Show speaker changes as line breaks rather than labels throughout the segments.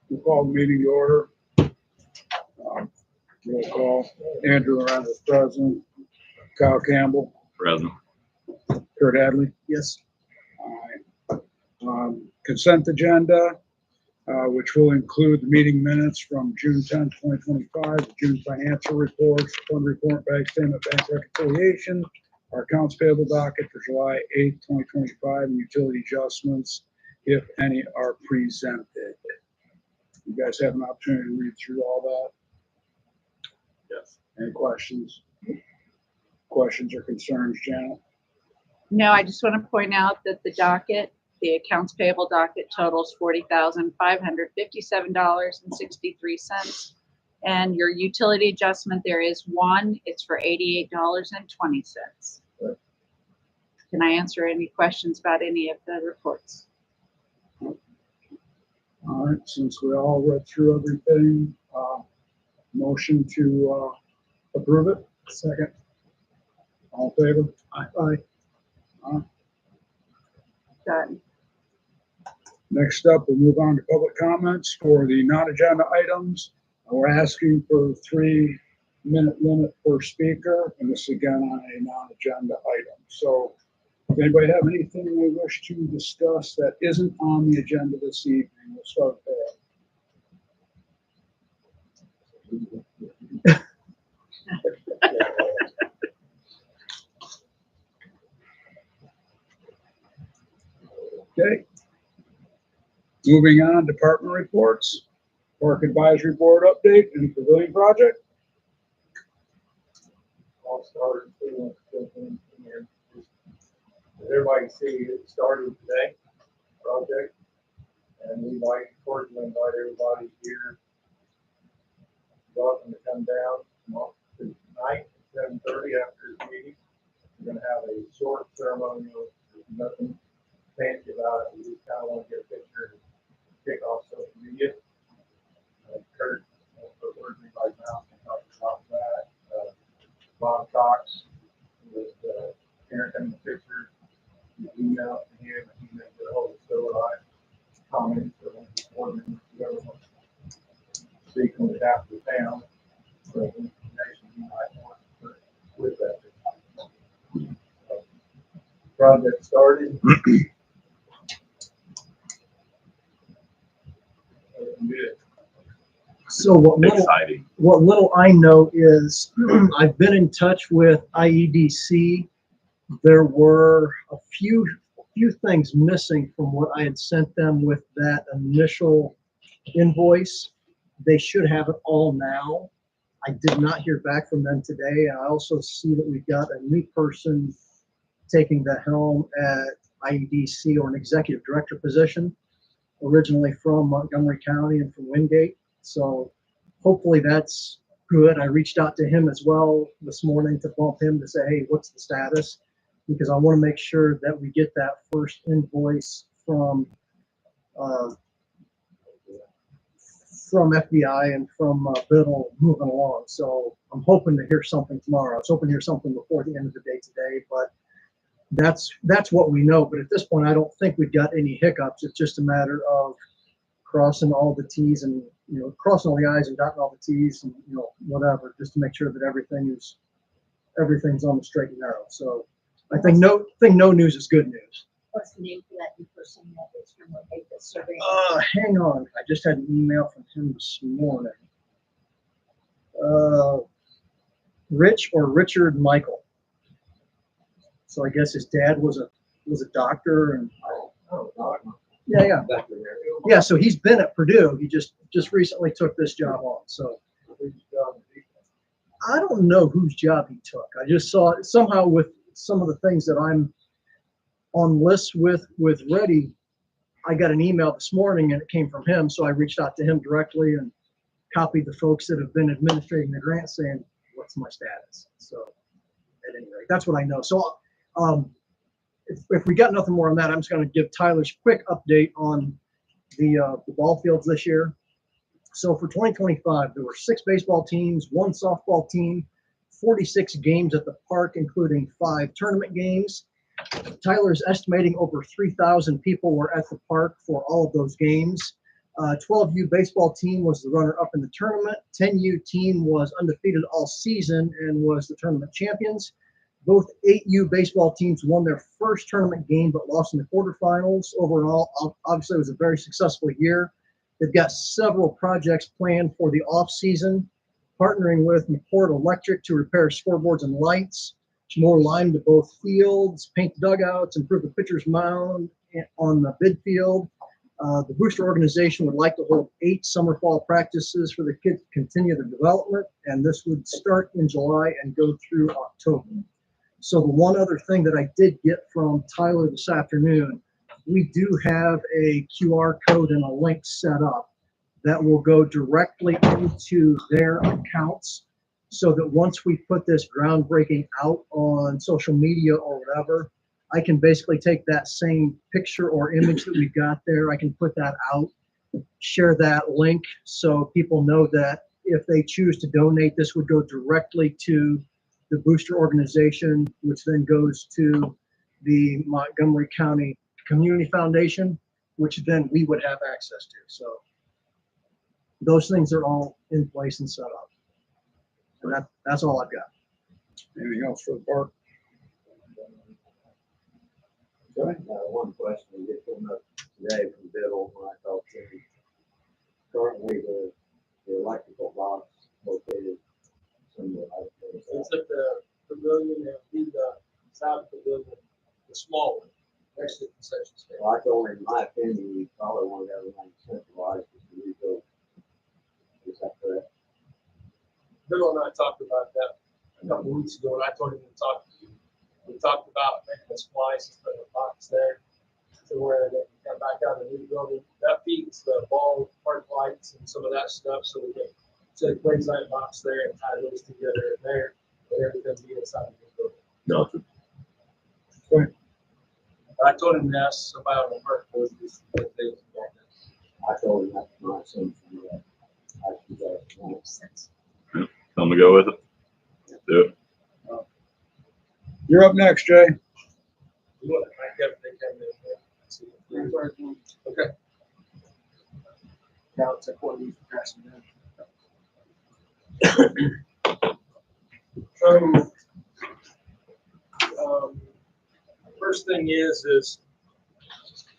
We'll call the meeting to order. Roll call. Andrew Lorenzo is present. Kyle Campbell.
Present.
Kurt Hadley.
Yes.
All right. Consent agenda, which will include the meeting minutes from June 10, 2025, the June financial reports, fund report, bank statement, bank reconciliation, our accounts payable docket for July 8, 2025, and utility adjustments, if any, are presented. You guys have an opportunity to read through all that.
Yes.
Any questions? Questions or concerns, Janet?
No, I just want to point out that the accounts payable docket totals $40,557.63. And your utility adjustment, there is one, it's for $88.20. Can I answer any questions about any of the reports?
All right, since we all read through everything, motion to approve it.
Second.
All in favor?
Aye.
Done.
Next up, we'll move on to public comments for the non-agenda items. We're asking for a 3-minute limit per speaker, and this is again on a non-agenda item. So if anybody have anything they wish to discuss that isn't on the agenda this evening, we'll start there. Okay. Moving on, department reports, Park Advisory Board update and pavilion project.
All started as everybody can see, it started today, project, and we'd like to cordially invite everybody here. Welcome to come down tonight at 7:30 after the meeting. We're gonna have a short ceremony. There's nothing fancy about it. We just kind of want to get a picture and kick off social media. Kurt, put words in my mouth and talk about that. Bob Cox was parenting the picture. You email it to him, and he made the whole I comments or whoever wants to speak on behalf of the town. So information you might want to put with that. Project started. Good.
So what
Exciting.
little I know is I've been in touch with IEDC. There were a few things missing from what I had sent them with that initial invoice. They should have it all now. I did not hear back from them today. I also see that we've got a new person taking the helm at IEDC, or an executive director position, originally from Montgomery County and from Wingate. So hopefully that's good. I reached out to him as well this morning to bump him to say, hey, what's the status? Because I want to make sure that we get that first invoice from FBI and from Biddle moving along. So I'm hoping to hear something tomorrow. I was hoping to hear something before the end of the day today, but that's what we know. But at this point, I don't think we've got any hiccups. It's just a matter of crossing all the T's and, crossing all the I's and dotting all the T's and, whatever, just to make sure that everything's on the straight and narrow. So I think no news is good news.
What's the name for that new person that is going to make the survey?
Hang on. I just had an email from him this morning. Rich or Richard Michael. So I guess his dad was a doctor, and yeah. So he's been at Purdue. He just recently took this job on. So I don't know whose job he took. I just saw it somehow with some of the things that I'm on lists with Reddy. I got an email this morning and it came from him. So I reached out to him directly and copied the folks that have been administrating the grant saying, what's my status? So at any rate, that's what I know. So if we got nothing more on that, I'm just going to give Tyler's quick update on the ball fields this year. So for 2025, there were 6 baseball teams, 1 softball team, 46 games at the park, including 5 tournament games. Tyler's estimating over 3,000 people were at the park for all of those games. 12U baseball team was the runner-up in the tournament. 10U team was undefeated all season and was the tournament champions. Both 8U baseball teams won their first tournament game but lost in the quarterfinals. Overall, obviously, it was a very successful year. They've got several projects planned for the off-season, partnering with McCord Electric to repair scoreboards and lights, more lime to both fields, paint the dugouts, improve the pitcher's mound on the bid field. The booster organization would like to hold 8 summer fall practices for the kids to continue their development, and this would start in July and go through October. So the one other thing that I did get from Tyler this afternoon, we do have a QR code and a link set up that will go directly into their accounts, so that once we put this groundbreaking out on social media or whatever, I can basically take that same picture or image that we got there, I can put that out, share that link so people know that if they choose to donate, this would go directly to the booster organization, which then goes to the Montgomery County Community Foundation, which then we would have access to. So those things are all in place and set up. And that's all I've got.
Anything else for the park? Okay.
One question we get from up today from Biddle when I talked to him. Currently, the electrical box located somewhere out there.
It's at the pavilion, and the south pavilion, the small one, next to the concession stand.
Well, I told him, in my opinion, we probably want to have everything centralized as we go. Is that correct?
Bill and I talked about that a couple of weeks ago, and I told him to talk to you. We talked about making a splice and putting a box there to where they can come back out of the new building. That feeds the ball park lights and some of that stuff, so we can set a quasi box there and tie those together there, and everything be inside the new building.
Gotcha.
Okay.
I told him to ask somebody on the park board just what they was about this.
I told him that's my assumption that I should go.
Tell them to go with it. Do it.
You're up next, Jay.
You want to crank up, they come in there. See what they do. Okay. Now it's like one of these passing down. So, first thing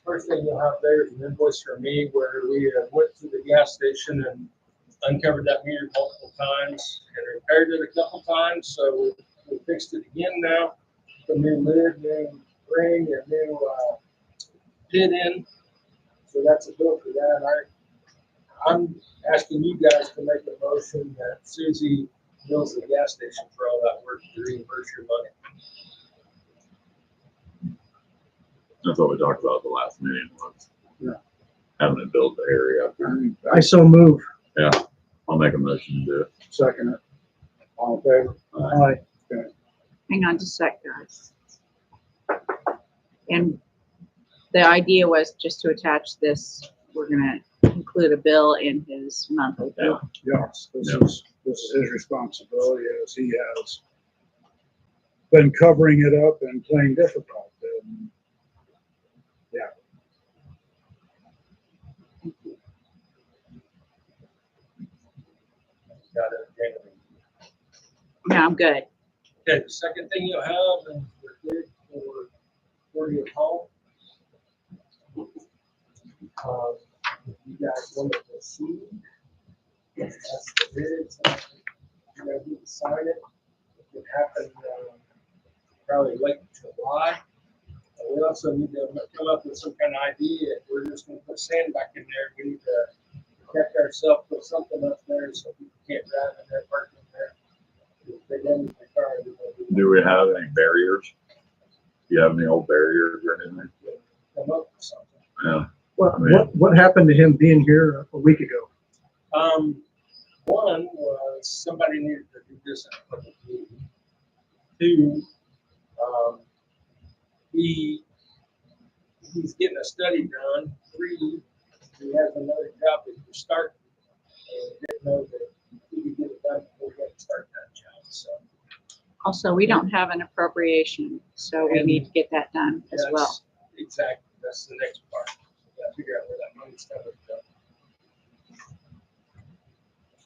first thing you'll have there is an invoice from me where we went to the gas station and uncovered that meter multiple times and repaired it a couple times. So we fixed it again now. The new lid, new ring, and new pit in. So that's a bill for that. I'm asking you guys to make a motion that Susie bills the gas station for all that work to reimburse your money.
That's what we talked about at the last meeting was.
Yeah.
Having it build the area.
I so move.
Yeah. I'll make a motion to do it.
Second it. All in favor?
Aye.
Hang on just a sec, guys. And the idea was just to attach this, we're gonna include a bill in his monthly bill.
Yes, this is his responsibility, as he has been covering it up and playing difficult. And, yeah.
Got it.
No, I'm good.
Okay, the second thing you'll have is your bid for your home. You guys want to see? That's the bid. You guys need to sign it. It can happen probably late July. We also need to come up with some kind of idea. If we're just going to put sand back in there, we need to protect ourselves, put something up there so people can't drive in there, park in there. If they damage their car,
Do we have any barriers? Do you have any old barriers or anything?
come up with something.
Yeah.
What happened to him being here a week ago?
One was somebody needed to do this at a public meeting. Two, he's getting a study done. Three, he has another job that he's starting and didn't know that he could get it done before he had to start that job. So
Also, we don't have an appropriation, so we need to get that done as well.
Exactly. That's the next part. We gotta figure out where that money's coming from.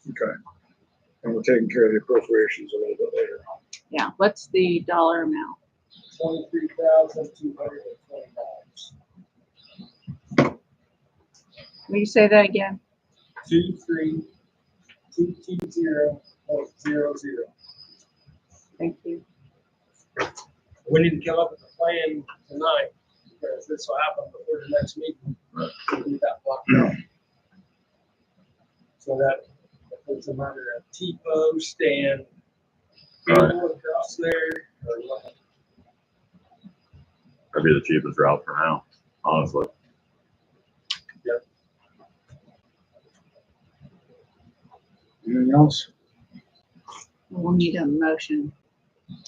Okay. And we're taking care of the appropriations a little bit later on.
Yeah, what's the dollar amount?
$23,220.
Will you say that again?
23220.00.
Thank you.
We need to come up with a plan tonight, because this will happen before the next meeting. We'll do that blocked out. So that puts them under a T-post and cable across there, or what?
That'd be the cheapest route for now, honestly.
Anything else?
We'll need a motion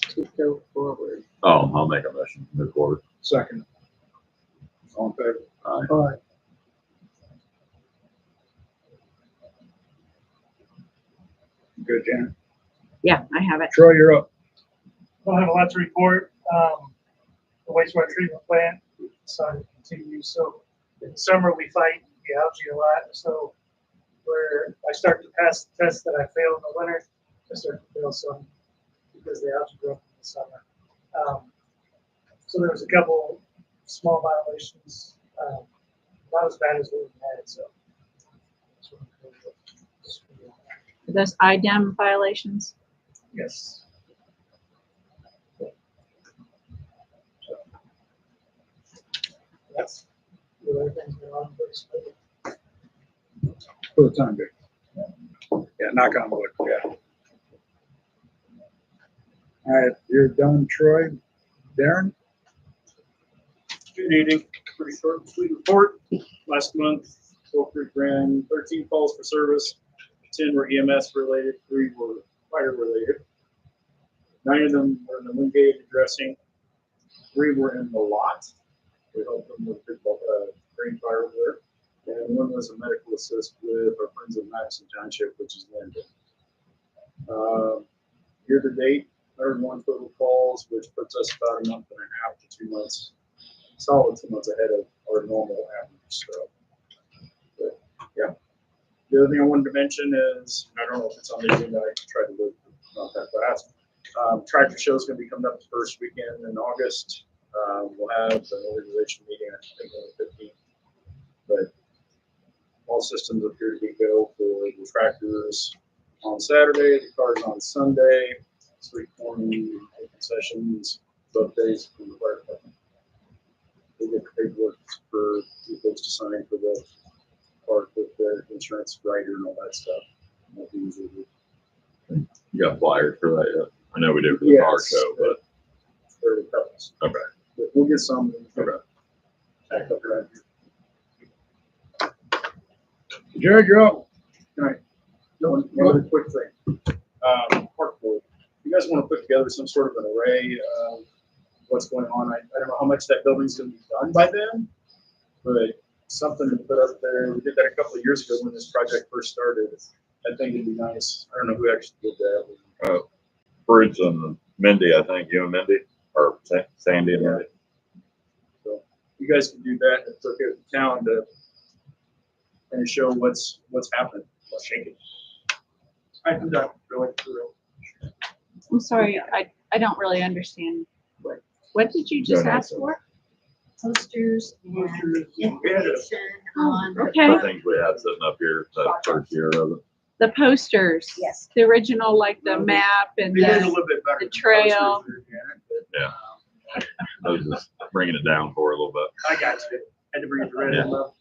to go forward.
Oh, I'll make a motion to move forward.
Second. All in favor?
Aye.
Aye.
Good, Janet.
Yeah, I have it.
Troy, you're up.
Don't have a lot to report. The wastewater treatment plant decided to continue. So in the summer, we fight the algae a lot. So where I start to pass the tests that I failed in the winter, I start to fail some because the algae grew up in the summer. So there was a couple small violations, not as bad as what we had. So that's what I'm doing.
Are those IDEM violations?
Yes. That's what everything's going on.
For the time being. Yeah, knock on wood, yeah. All right, you're done, Troy. Darren?
Good evening. Pretty short and sweet report. Last month, Wolf Creek ran 13 calls for service. 10 were EMS related, 3 were fire related. 9 of them were in the Wingate addressing. 3 were in the lot. We helped them with brain fire there. And 1 was a medical assist with our friends in Madison Township, which is Linden. Year to date, 101 total calls, which puts us about a month and a half to 2 months, solid 2 months ahead of our normal average. So, but, yeah. The other thing I wanted to mention is, I don't know if it's on the agenda, I tried to look, not that fast. Tractor show is going to be coming up the first weekend in August. We'll have an organization meeting, I think, on the 15th. But all systems appear to be go for the tractors on Saturday, the cars on Sunday, street corning, concessions, both days from the fire department. We'll get paperwork for you folks to sign for the part with the insurance writer and all that stuff. What we usually do.
You got flyers for that yet? I know we do for the car
Yes.
show, but
For the couples.
okay.
But we'll get some.
Okay.
Back up around here.
Jared, you're up.
One other quick thing. Park board. You guys want to put together some sort of an array of what's going on? I don't know how much that building's going to be done by then, but something to put up there. We did that a couple of years ago when this project first started. I think it'd be nice. I don't know who actually did that.
Bridge and Mindy, I think. You and Mindy? Or Sandy and Mindy?
So you guys can do that. It's okay with the town to kind of show what's happening. What's shaking. I can go through.
I'm sorry, I don't really understand. What did you just ask for?
Posters and
Posters.
information on.
Okay.
The things we had sitting up here that first year of it.
The posters.
Yes.
The original, like the map and
They did a
the,
little bit better.
the
than
trail.
posters there, Janet, but,
Yeah. I was just bringing it down for a little bit.
I got you. Had to bring it to red
Yeah.
and up.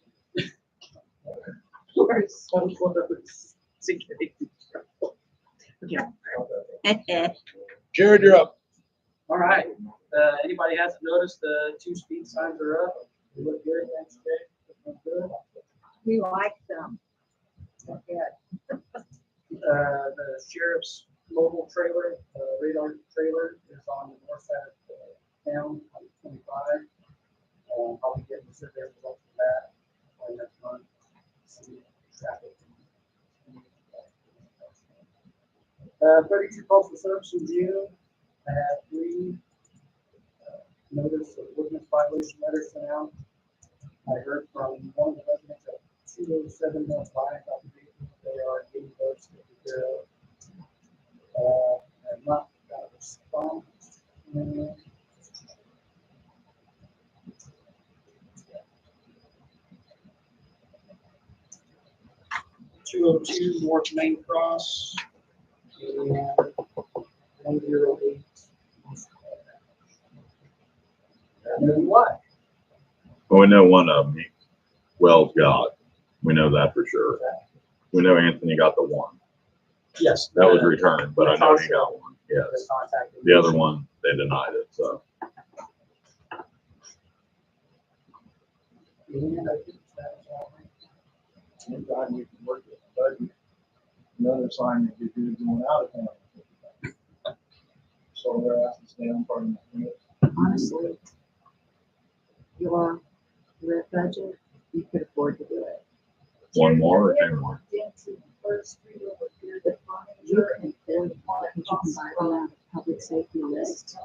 Jared, you're up.
All right. Anybody hasn't noticed the 2 speed signs are up? They look good. Thanks, Jay. Look good.
We like them. Yeah.
The sheriff's mobile trailer, radar trailer is on the north side of town, on 25. I'll be getting the survey results for that next month. See traffic. 32 calls for service in June. I had 3 notice of witness violation letters sent out. I heard from one of the residents at 207 North Lyon, they are getting those
202 North Main Cross, and 108. And then what?
Well, we know one of them, Wells got. We know that for sure. We know Anthony got the one.
Yes.
That was returned, but I know he got one. Yes.
The contact.
The other one, they denied it, so.
And I think that's all right. Anytime we can work with the budget, another sign that you're doing going out of town. So they're asking to stay on part of the.
Honestly, your budget, you could afford to do it.
One more or two more?
You can afford because you can buy them out of public safety list.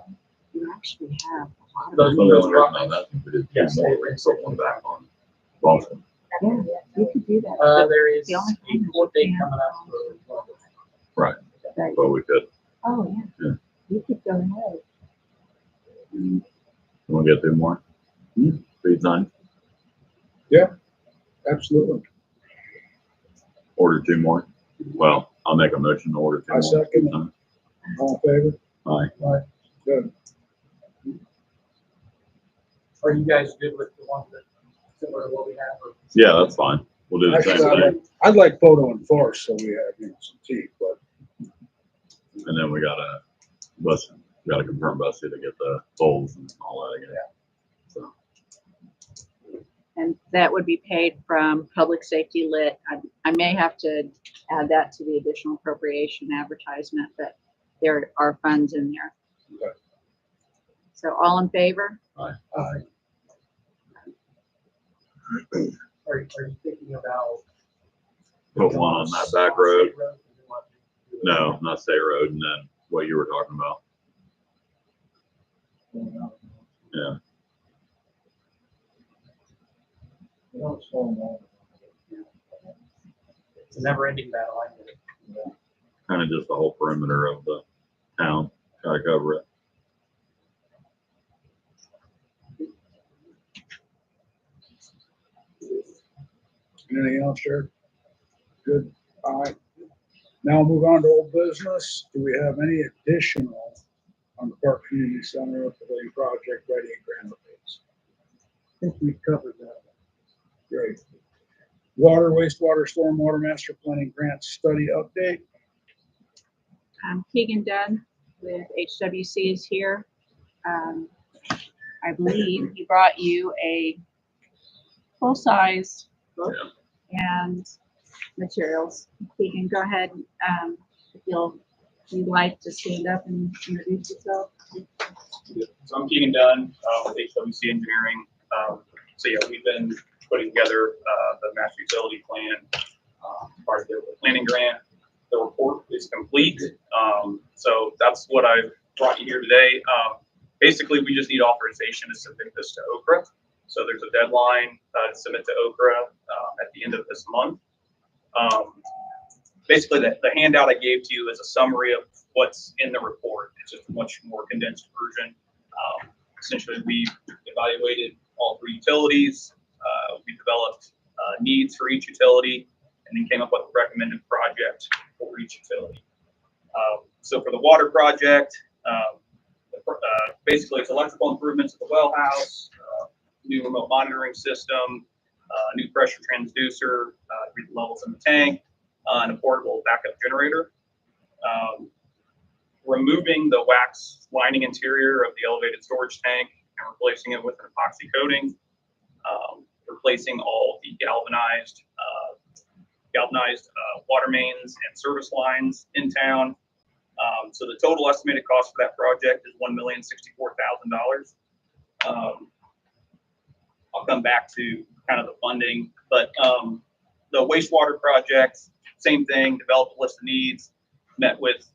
You actually have a lot of
Those
Well,
money.
the only reason I know that is we did
Yes.
two more, we can put one back on Boston.
Yeah, you could do that.
There is
The only thing
a
is
court date
you
coming
can't,
up for.
Right,
Right.
but we could.
Oh, yeah.
Yeah.
You could go ahead.
We'll get two more. Speed sign,
Absolutely.
order two more. Well, I'll make a motion to order two
I
more.
second it. All in favor?
Aye.
Good.
Are you guys good with the one that similar to what we have? Or?
Yeah, that's fine. We'll do the
Actually,
same thing.
I'd like photo enforced, so we have, some teeth, but
And then we gotta confirm Bussy to get the tolls and all that again. So,
And that would be paid from public safety lit. I may have to add that to the additional appropriation advertisement, but there are funds in there.
Okay.
So all in favor?
Are you thinking about?
put one on that back road. No, not State Road, and then what you were talking about. Yeah.
It's a never ending battle, I get it.
Kind of just the whole perimeter of the town, try to cover it.
anything else, Jared? Good. All right. Now move on to old business. Do we have any additional on the Park Community Center Pavilion project ready and grant updates?
I think we've covered that.
Great. Water, wastewater, stormwater master planning grant study update.
Keegan Dunn with HWC is here. I believe he brought you a full-size book and materials. Keegan, go ahead. If you'd like to stand up and introduce yourself.
So I'm Keegan Dunn with HWC Engineering. So yeah, we've been putting together the master utility plan, part of the planning grant. The report is complete. So that's what I've brought you here today. Basically, we just need authorization to submit this to Okra. So there's a deadline to submit to Okra at the end of this month. Basically, the handout I gave to you is a summary of what's in the report. It's just a much more condensed version. Essentially, we evaluated all three utilities. We developed needs for each utility, and then came up with a recommended project for each utility. So for the water project, basically it's electrical improvements at the well house, new remote monitoring system, new pressure transducer, read the levels in the tank, and a portable backup generator. Removing the wax lining interior of the elevated storage tank and replacing it with an epoxy coating. Replacing all the galvanized water mains and service lines in town. So the total estimated cost for that project is $1,064,000. I'll come back to kind of the funding, but the wastewater project, same thing, developed a list of needs, met with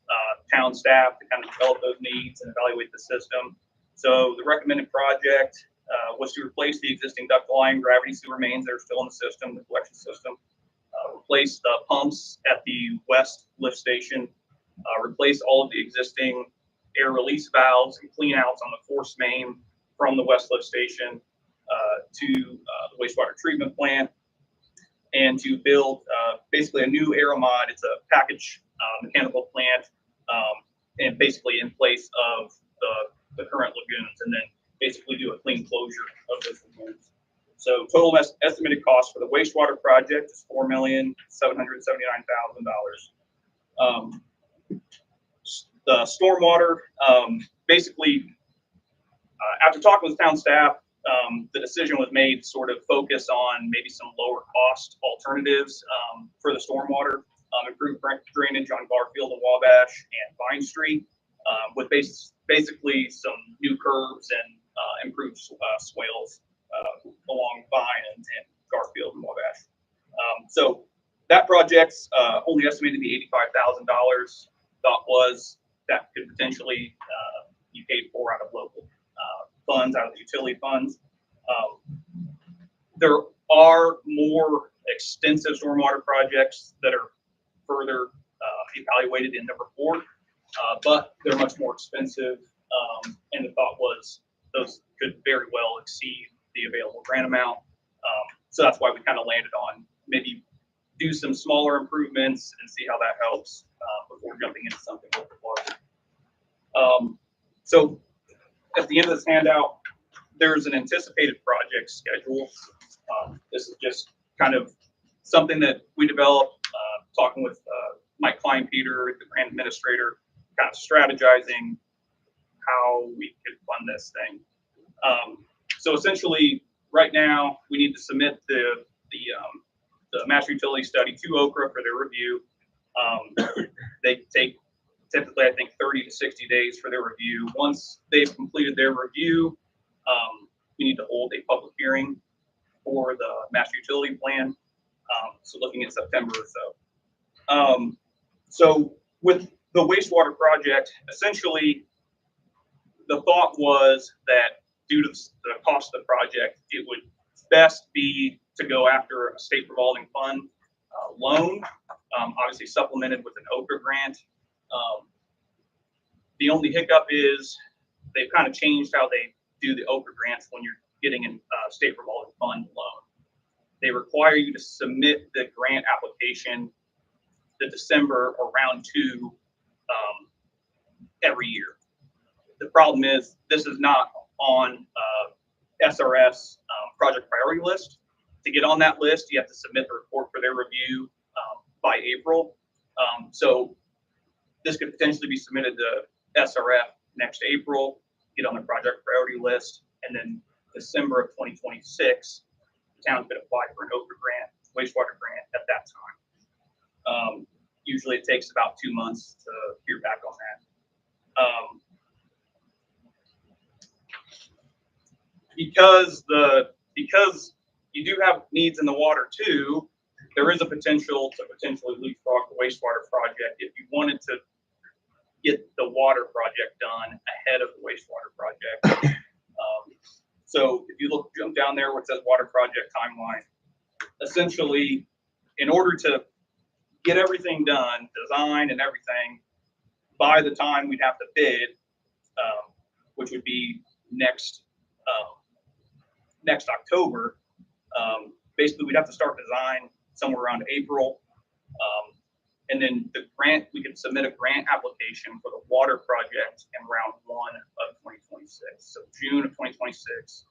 town staff to kind of develop those needs and evaluate the system. So the recommended project was to replace the existing duct line gravity sewer mains that are still in the system, the collection system, replace the pumps at the west lift station, replace all of the existing air release valves and clean outs on the force main from the west lift station to the wastewater treatment plant, and to build basically a new aeromod. It's a package mechanical plant, and basically in place of the current lagoons, and then basically do a clean closure of those lagoons. So total estimated cost for the wastewater project is $4,779,000. The stormwater, basically, after talking with town staff, the decision was made to sort of focus on maybe some lower cost alternatives for the stormwater, improved drainage on Garfield and Wabash and Vine Street, with basically some new curbs and improved swales along Vine and Garfield and Wabash. So that project's only estimated to be $85,000. Thought was that could potentially be paid for out of local funds, out of the utility funds. There are more extensive stormwater projects that are further evaluated in the report, but they're much more expensive. And the thought was those could very well exceed the available grant amount. So that's why we kind of landed on maybe do some smaller improvements and see how that helps before jumping into something a little bit larger. So at the end of this handout, there's an anticipated project schedule. This is just kind of something that we developed, talking with Mike Klein-Peter, the grant administrator, kind of strategizing how we could fund this thing. So essentially, right now, we need to submit the master utility study to Okra for their review. They take typically, I think, 30 to 60 days for their review. Once they've completed their review, we need to hold a public hearing for the master utility plan. So looking at September or so. So with the wastewater project, essentially, the thought was that due to the cost of the project, it would best be to go after a state revolving fund loan, obviously supplemented with an Okra grant. The only hiccup is they've kind of changed how they do the Okra grants when you're getting a state revolving fund loan. They require you to submit the grant application the December or round 2 every year. The problem is this is not on SRS project priority list. To get on that list, you have to submit the report for their review by April. So this could potentially be submitted to SRF next April, get on the project priority list, and then December of 2026, the town could apply for an Okra grant, wastewater grant at that time. Usually it takes about 2 months to hear back on that. Because you do have needs in the water too, there is a potential to potentially leapfrog the wastewater project if you wanted to get the water project done ahead of the wastewater project. So if you jump down there where it says water project timeline, essentially, in order to get everything done, design and everything, by the time we'd have to bid, which would be next October, basically we'd have to start design somewhere around April. And then the grant, we could submit a grant application for the water project in round 1 of 2026. So June of 2026,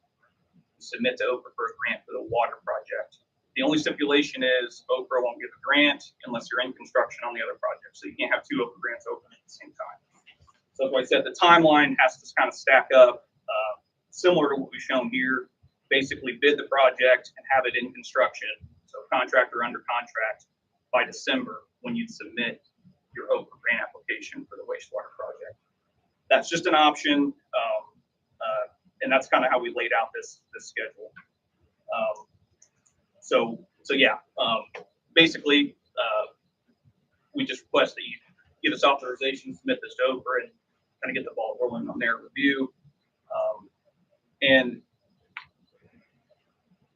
submit to Okra for a grant for the water project. The only stipulation is Okra won't give a grant unless you're in construction on the other project. So you can't have 2 Okra grants open at the same time. So as I said, the timeline has to kind of stack up, similar to what we've shown here. Basically bid the project and have it in construction. So contractor under contract by December when you submit your Okra grant application for the wastewater project. That's just an option, and that's kind of how we laid out this schedule. So yeah, basically, we just request that you give us authorization, submit this to Okra, and kind of get the ball rolling on their review. And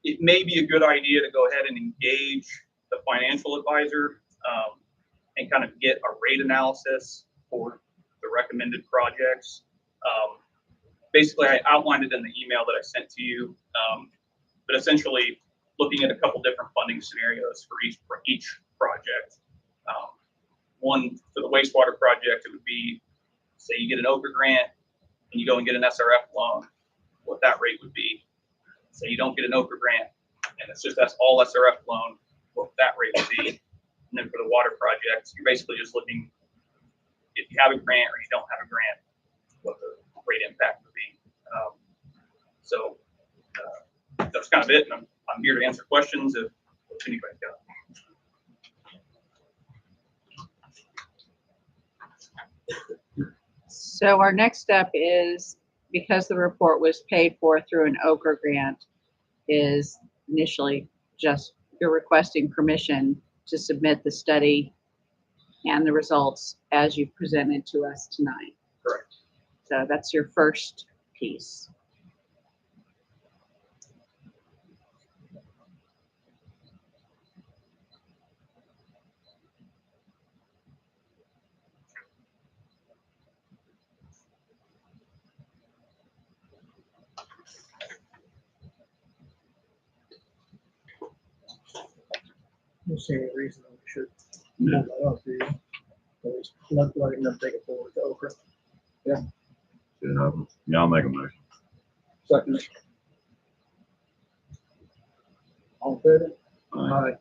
it may be a good idea to go ahead and engage the financial advisor and kind of get a rate analysis for the recommended projects. Basically, I outlined it in the email that I sent to you, but essentially looking at a couple different funding scenarios for each project. One for the wastewater project, it would be, say you get an Okra grant and you go and get an SRF loan, what that rate would be. Say you don't get an Okra grant and it's just that's all SRF loan, what that rate would be. And then for the water projects, you're basically just looking if you have a grant or you don't have a grant, what the rate impact would be. That's kind of it. And I'm here to answer questions if anybody's got.
So our next step is, because the report was paid for through an Okra grant, is initially just you're requesting permission to submit the study and the results as you presented to us tonight.
Correct.
So that's your first piece.
I don't see any reason that we should hold that up, do you? At least letting them take it forward to Okra.
Yeah, I'll make a motion.
Second. All in favor?
Aye.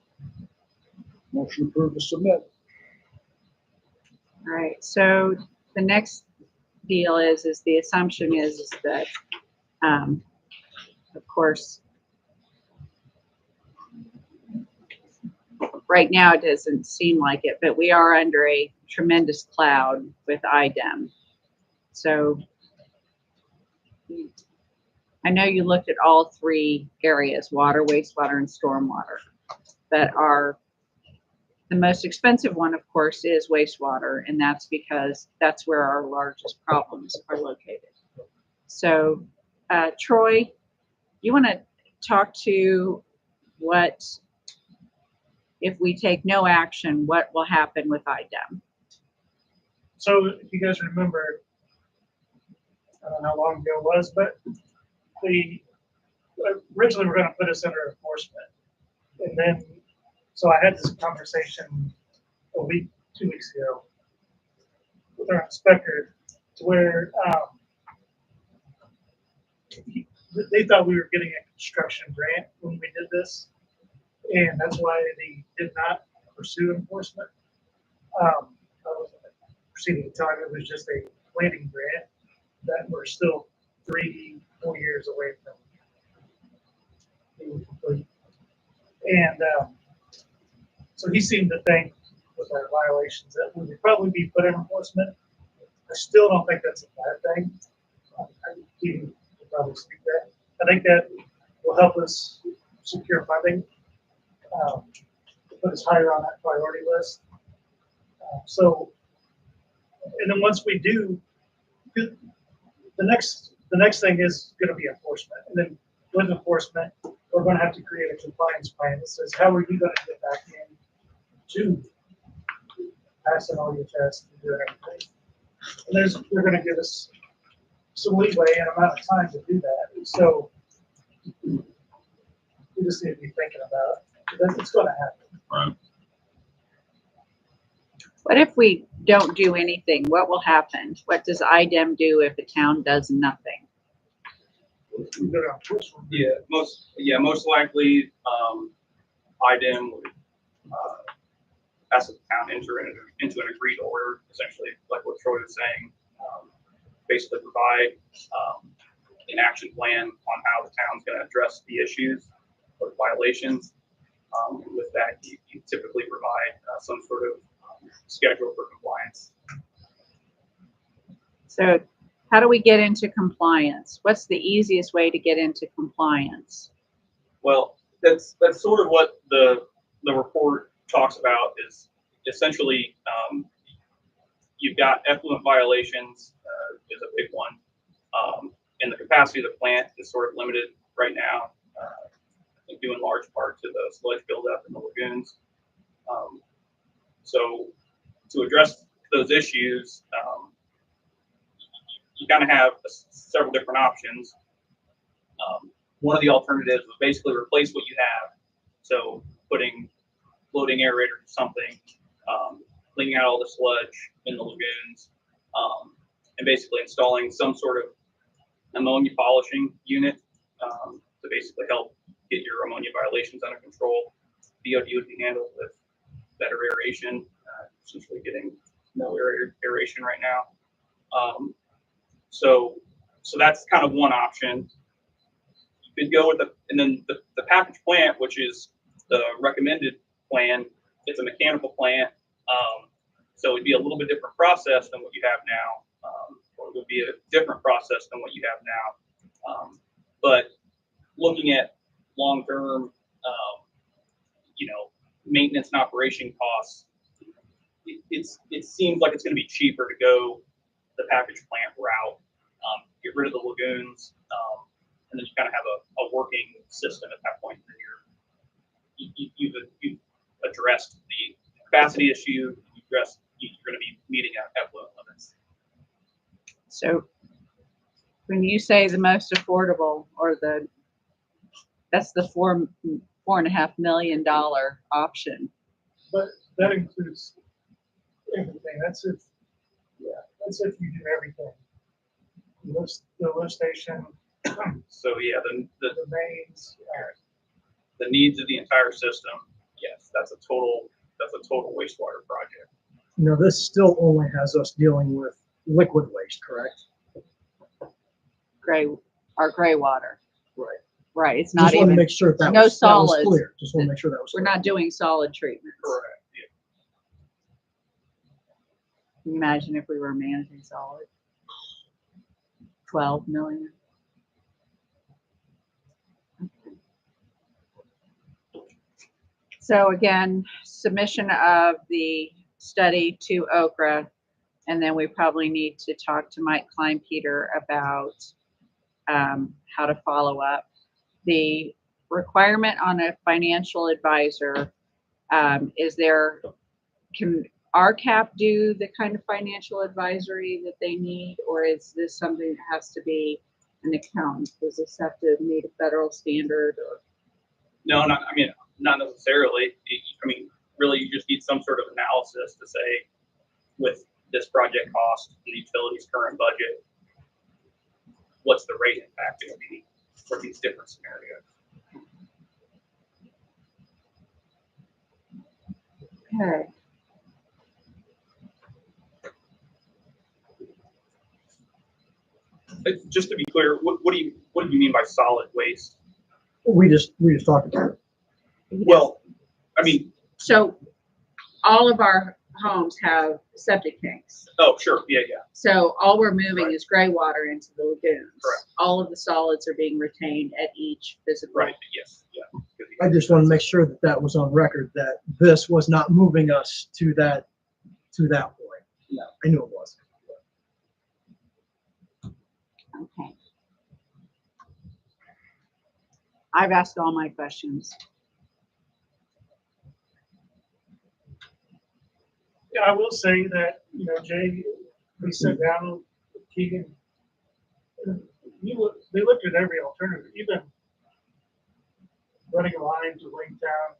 Motion approved to submit.
All right, so the next deal is the assumption is that, of course, right now it doesn't seem like it, but we are under a tremendous cloud with IDEM. So I know you looked at all three areas, water, wastewater, and stormwater, that are the most expensive one, of course, is wastewater, and that's because that's where our largest problems are located. So, Troy, you want to talk to what, if we take no action, what will happen with IDEM?
So if you guys remember, I don't know how long ago it was, but the originally we're going to put us under enforcement, and then so I had this conversation a week, 2 weeks ago with our inspector, to where they thought we were getting a construction grant when we did this, and that's why they did not pursue enforcement. I wasn't proceeding at the time; it was just a planning grant that we're still 3-4 years away from being complete. And so he seemed to think with our violations that we would probably be put in enforcement. I still don't think that's a bad thing. He can probably speak that. I think that will help us secure funding, to put us higher on that priority list. And then once we do, the next thing is going to be enforcement. And then with enforcement, we're going to have to create a compliance plan that says, how are you going to get back in to passing all your tests and doing everything? And they're going to give us some leeway and amount of time to do that. So we just need to be thinking about it. It's going to happen.
Right.
What if we don't do anything? What will happen? What does IDEM do if the town does nothing?
We go down enforcement.
Most likely, IDEM would ask the town enter into an agreed order, essentially, like what Troy was saying. Basically provide an action plan on how the town's going to address the issues or the violations. With that, you typically provide some sort of schedule for compliance.
So how do we get into compliance? What's the easiest way to get into compliance?
Well, that's sort of what the report talks about, is essentially you've got effluent violations is a big one. And the capacity of the plant is sort of limited right now, I think due in large part to the sludge buildup in the lagoons. So to address those issues, you kind of have several different options. One of the alternatives is basically replace what you have So putting floating aerator or something, cleaning out all the sludge in the lagoons, and basically installing some sort of ammonia polishing unit to basically help get your ammonia violations under control. BOD would be handled with better aeration, essentially getting no aeration right now. So that's kind of one option. You could go with and then the package plant, which is the recommended plan. It's a mechanical plant, so it'd be a little bit different process than what you have now, or it would be a different process than what you have now. But looking at long-term, maintenance and operation costs, it seems like it's going to be cheaper to go the package plant route. Get rid of the lagoons, and then you kind of have a working system at that point. And you've addressed the capacity issue. You're going to be meeting effluent limits.
So when you say the most affordable, or that's the $4.5 million option.
But that includes everything. That's if you do everything. The lift station,
So yeah, the
mains.
the needs of the entire system. Yes, that's a total wastewater project.
Now, this still only has us dealing with liquid waste, correct?
Our gray water.
Right.
Right. It's not
Just want to
even,
make sure that
no
was
solids.
clear. Just want to make sure that was
we're
clear.
not doing solid treatments.
Correct. Yeah.
Can you imagine if we were managing solid? 12 million. Okay. So again, submission of the study to Okra, and then we probably need to talk to Mike Kleinpeter about how to follow up. The requirement on a financial advisor is there. Can RCAP do the kind of financial advisory that they need, or is this something that has to be an accountant? Does this have to meet a federal standard? Or
No, not necessarily. Really, you just need some sort of analysis to say, with this project cost, the utilities' current budget, what's the rate impact going to be for these different scenarios?
okay.
Just to be clear, what do you mean by solid waste?
We just talked about it.
Well,
So all of our homes have septic tanks.
oh, sure, yeah.
So all we're moving
Right.
is gray water into the lagoons.
Correct.
All of the solids are being retained at each physical.
Right, yes, yeah.
I just want to make sure that that was on record, that this was not moving us to that point. No, I knew it was.
Okay. I've asked all my questions.
Yeah, I will say that, Jay, we sat down with Keegan. They looked at every alternative, even running a line to Wingtown,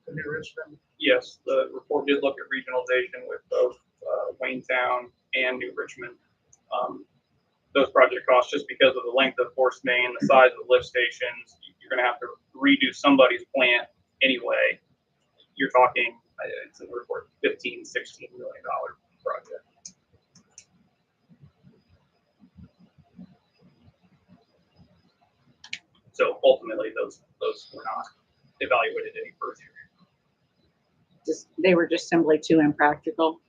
to New Richmond.
Yes, the report did look at regionalization with both Waynestown and New Richmond. Those project costs, just because of the length of force main, the size of the lift stations, you're going to have to redo somebody's plant anyway. You're talking, it's in the report, $15–16 million project. So ultimately, those were not evaluated any further.
They were just simply too impractical.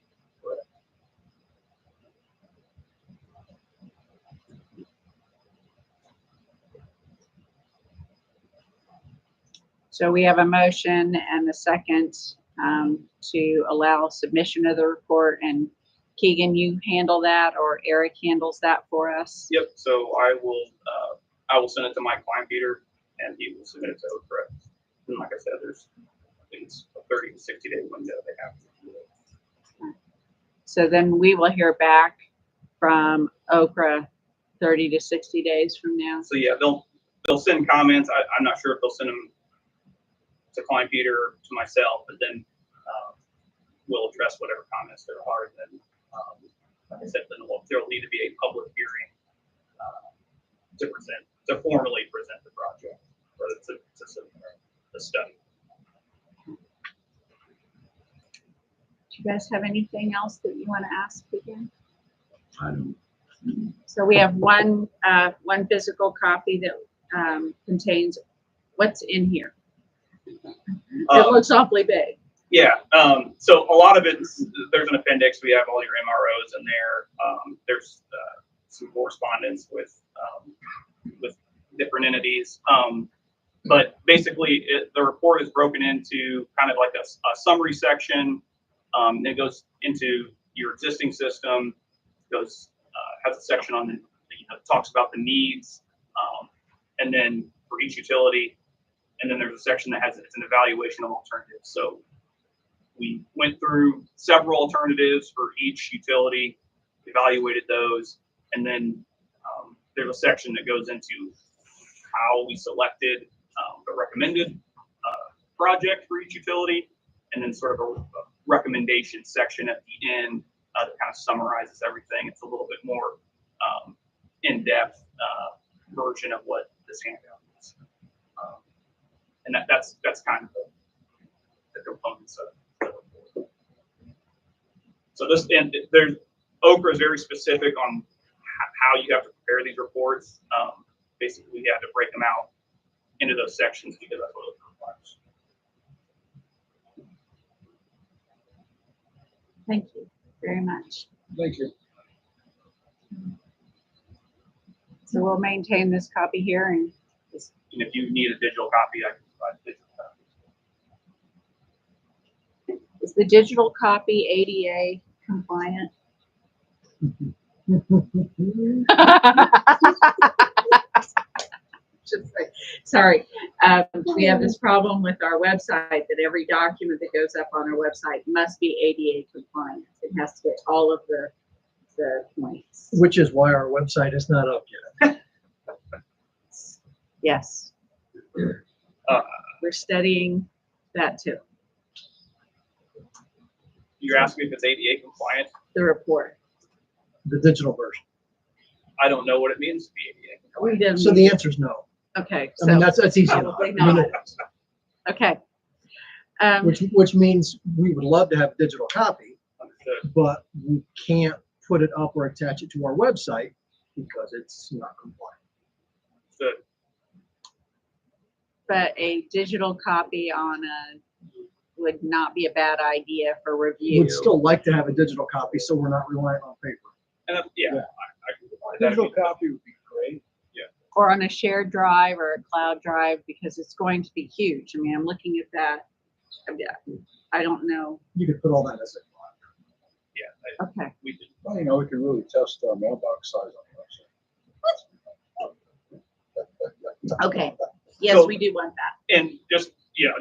So we have a motion and a second to allow submission of the report. And Keegan, you handle that, or Eric handles that for us?
Yep. So I will send it to Mike Kleinpeter, and he will submit it to Okra. And like I said, I think it's a 30 to 60 day window they have to do it.
So then we will hear back from Okra 30 to 60 days from now.
So yeah, they'll send comments. I'm not sure if they'll send them Klein Peter, to myself, but then we'll address whatever comments there are. And then, like I said, then there'll need to be a public hearing to formally present the project or to submit the study.
Do you guys have anything else that you want to ask again?
I don't.
So we have one physical copy that contains what's in here. It looks awfully big.
Yeah, so a lot of it's, there's an appendix, we have all your MROs in there. There's some correspondence with different entities. But basically, the report is broken into kind of like a summary section. It goes into your existing system, has a section on talks about the needs, and then for each utility. And then there's a section that it's an evaluation of alternatives. So we went through several alternatives for each utility, evaluated those, and then there's a section that goes into how we selected the recommended project for each utility, and then sort of a recommendation section at the end that kind of summarizes everything. It's a little bit more in-depth version of what this handout is. And that's kind of the components of it. So this, and there's, Okra is very specific on how you have to prepare these reports. Basically, we have to break them out into those sections because that's what it requires.
Thank you very much.
Thank you.
So we'll maintain this copy here, and
And if you need a digital copy, I can provide a digital copy.
is the digital copy ADA compliant? Sorry, we have this problem with our website that every document that goes up on our website must be ADA compliant. It has to get all of the points.
Which is why our website is not up yet.
Yes. We're studying that too,
You're asking if it's ADA compliant?
the report.
The digital version.
I don't know what it means to be ADA compliant.
We didn't.
So the answer is no.
Okay.
I mean,
So
that's easy enough.
probably
I mean,
not. Okay.
which means we would love to have a digital copy,
Understood.
but we can't put it up or attach it to our website because it's not compliant.
Understood.
But a digital copy would not be a bad idea for review.
Would still like to have a digital copy so we're not reliant on paper.
And yeah,
Yeah.
I can provide
Digital
that.
copy would be great.
Or on a shared drive or a cloud drive, because it's going to be huge. I mean, I'm looking at that. I don't know.
You could put all that as a file.
Yeah,
Okay.
we did.
Well, you know, we can really test our mailbox size on the website.
Okay. Yes,
So-
we do want that.
And just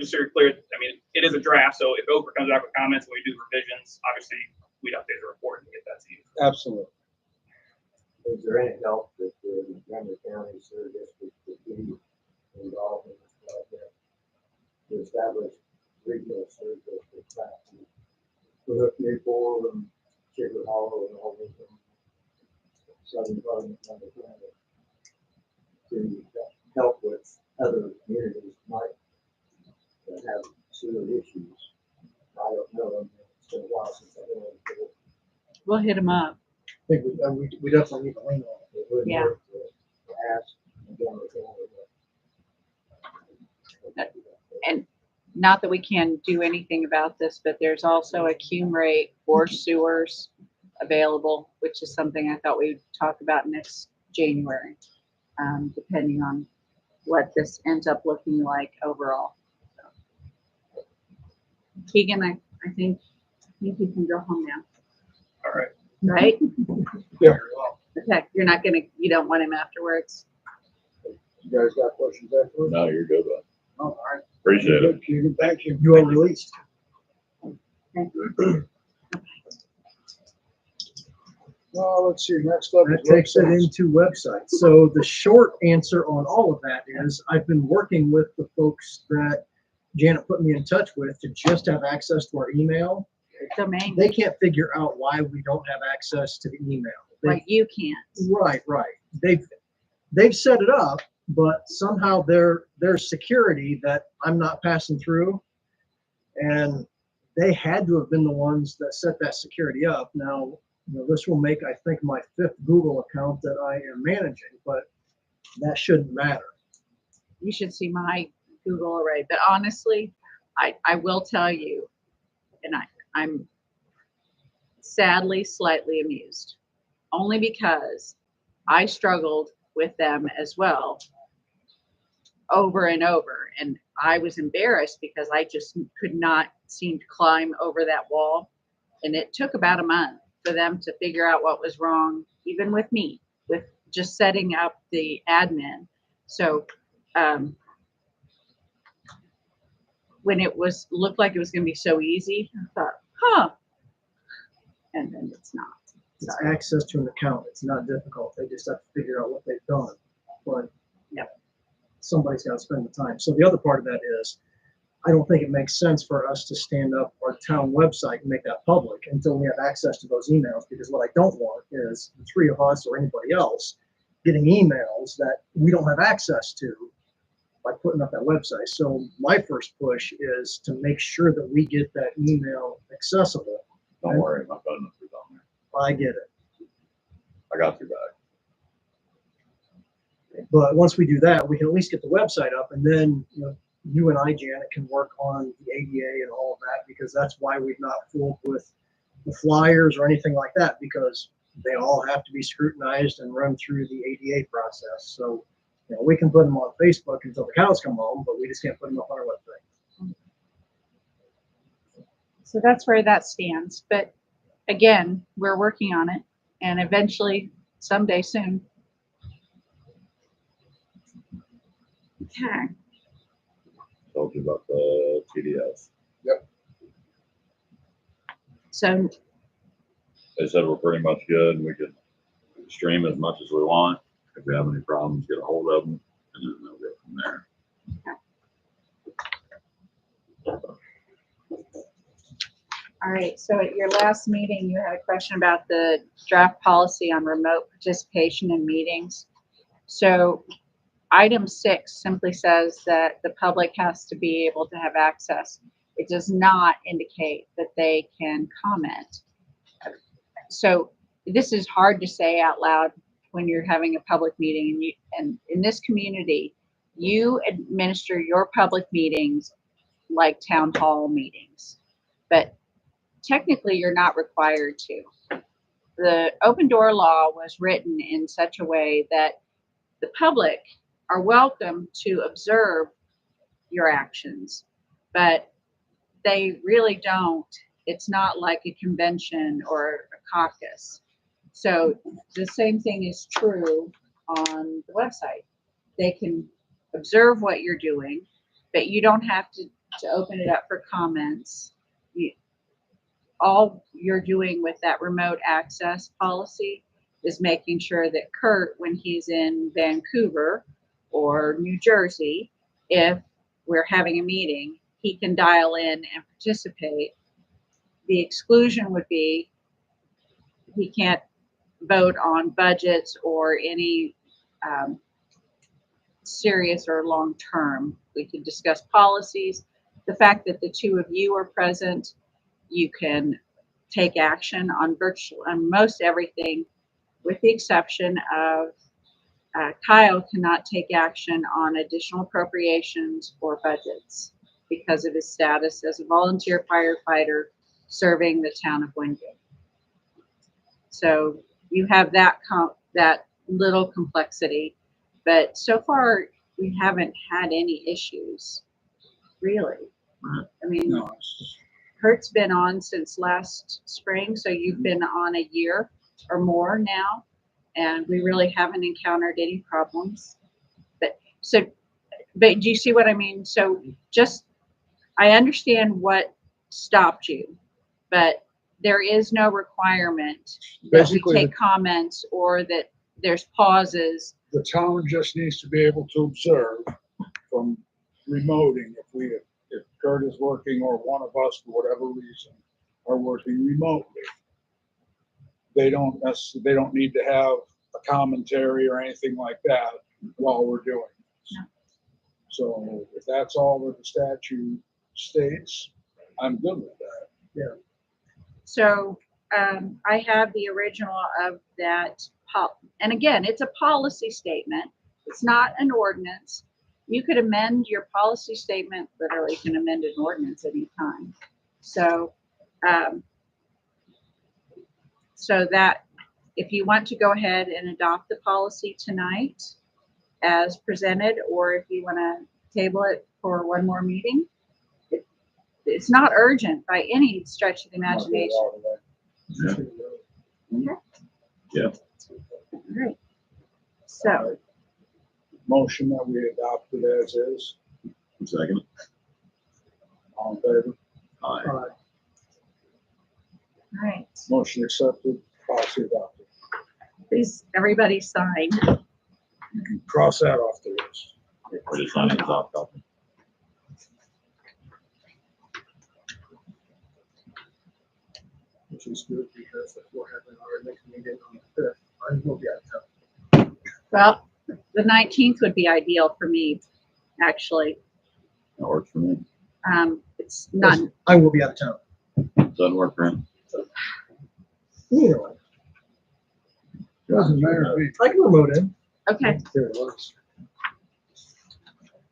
so you're clear, I mean, it is a draft, so if Okra comes out with comments and we do revisions, obviously we'd update the report and get that to you.
Absolutely.
Is there any help that the Montgomery County Sewer District would be involved in this project to establish regional sewer districts back to Hook, Newport, and Sugar Hollow, and all these southern part of Montgomery County to help with other communities might have sewer issues? I don't know them. It's been a while since I've been on the board.
We'll hit them up.
I think we definitely need to lean on it.
It wouldn't
Yeah.
hurt to ask Montgomery County.
And not that we can do anything about this, but there's also a cum rate for sewers available, which is something I thought we would talk about next January, depending on what this ends up looking like overall. So. Keegan, I think you can go home now,
All right.
right?
Yeah.
Okay, you don't want him afterwards.
You guys got questions afterwards?
No, you're good, bud.
All right.
Appreciate it.
Good, Keegan. Thank you.
You are released.
Well, let's see, next up.
That
is
takes it
websites.
into websites. So the short answer on all of that is I've been working with the folks that Janet put me in touch with to just have access to our email.
Domain,
They can't figure out why we don't have access to the email.
like you can't.
Right. They've set it up, but somehow there's security that I'm not passing through, and they had to have been the ones that set that security up. Now, this will make, I think, my 5th Google account that I am managing, but that shouldn't matter.
You should see my Google array. But honestly, I will tell you, and I'm sadly slightly amused, only because I struggled with them as well over and over. And I was embarrassed because I just could not seem to climb over that wall. And it took about a month for them to figure out what was wrong, even with me, with just setting up the admin. So when it looked like it was going to be so easy, I thought, and then it's not.
It's access to an account. It's not difficult. They just have to figure out what they've done. But somebody's got to spend the time. So the other part of that is, I don't think it makes sense for us to stand up our town website and make that public until we have access to those emails, because what I don't want is the 3 of us or anybody else getting emails that we don't have access to by putting up that website. So my first push is to make sure that we get that email accessible.
Don't worry, my phone number's on there.
I get it.
I got your back.
But once we do that, we can at least get the website up, and then you and I, Janet, can work on the ADA and all of that, because that's why we've not fooled with the flyers or anything like that, because they all have to be scrutinized and run through the ADA process. So we can put them on Facebook until the cows come home, but we just can't put them up on our website.
So that's where that stands. But again, we're working on it, and eventually, someday soon. Okay.
Told you about the TDS.
So
They said we're pretty much good. We could stream as much as we want. If we have any problems, get a hold of them, and then they'll go from there.
all right, so at your last meeting, you had a question about the draft policy on remote participation in meetings. So item 6 simply says that the public has to be able to have access. It does not indicate that they can comment. So this is hard to say out loud when you're having a public meeting, and in this community, you administer your public meetings like town hall meetings, but technically you're not required to. The open door law was written in such a way that the public are welcome to observe your actions, but they really don't. It's not like a convention or a caucus. So the same thing is true on the website. They can observe what you're doing, but you don't have to open it up for comments. All you're doing with that remote access policy is making sure that Kurt, when he's in Vancouver or New Jersey, if we're having a meeting, he can dial in and participate. The exclusion would be he can't vote on budgets or any serious or long term. We could discuss policies. The fact that the 2 of you are present, you can take action on most everything, with the exception of Kyle cannot take action on additional appropriations or budgets because of his status as a volunteer firefighter serving the town of Wingate. So you have that little complexity, but so far we haven't had any issues, really. I mean,
No,
Kurt's been on since last spring, so you've been on a year or more now, and we really haven't encountered any problems. But do you see what I mean? So I understand what stopped you, but there is no requirement that we
Basically,
take comments or that there's pauses.
the town just needs to be able to observe from remoting. If Kurt is working or one of us, for whatever reason, are working remotely, they don't need to have a commentary or anything like that while we're doing this.
No.
So if that's all that the statute states, I'm good with that.
So I have the original of that. And again, it's a policy statement. It's not an ordinance. You could amend your policy statement, literally you can amend an ordinance anytime. So, so that if you want to go ahead and adopt the policy tonight as presented, or if you want to table it for one more meeting, it's not urgent by any stretch of the imagination.
Yeah.
Okay.
Yeah.
All right. So,
Motion that we adopt it as is.
Second.
All in favor?
Aye.
all right.
Motion accepted, policy adopted.
Please, everybody sign.
You can cross that off the list.
We're just signing the top copy.
Which is good because if we're having our next meeting on the 5th, I will be out of town.
Well, the 19th would be ideal for me, actually.
That works for me.
It's none.
I will be out of town.
Doesn't work for him.
You know,
Doesn't matter to me.
I can remote in.
Okay.
There it was.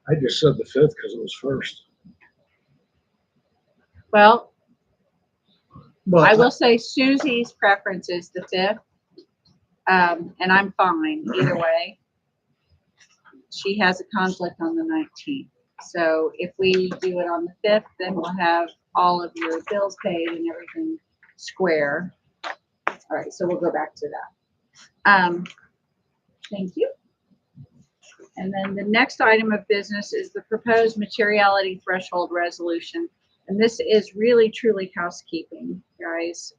I just said the 5th because it was first.
Well,
Well,
I will say Susie's preference is the 5th. And I'm fine either way. She has a conflict on the 19th. So if we do it on the 5th, then we'll have all of your bills paid and everything square. All right, so we'll go back to that. Thank you. And then the next item of business is the proposed materiality threshold resolution. And this is really truly housekeeping, guys.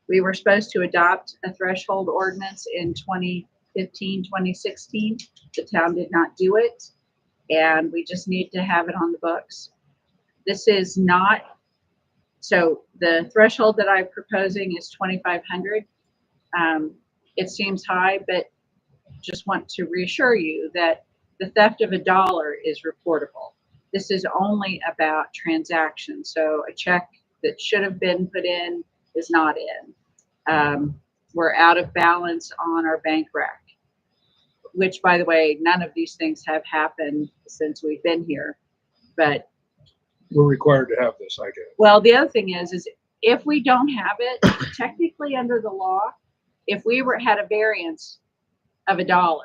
We were supposed to adopt a threshold ordinance in 2015, 2016. The town did not do it, and we just need to have it on the books. This is not, so the threshold that I'm proposing is 2,500. It seems high, but just want to reassure you that the theft of $1 is reportable. This is only about transactions. So a check that should have been put in is not in. We're out of balance on our bank rec, which, by the way, none of these things have happened since we've been here. But
We're required to have this, I guess.
well, the other thing is if we don't have it, technically under the law, if we had a variance of $1,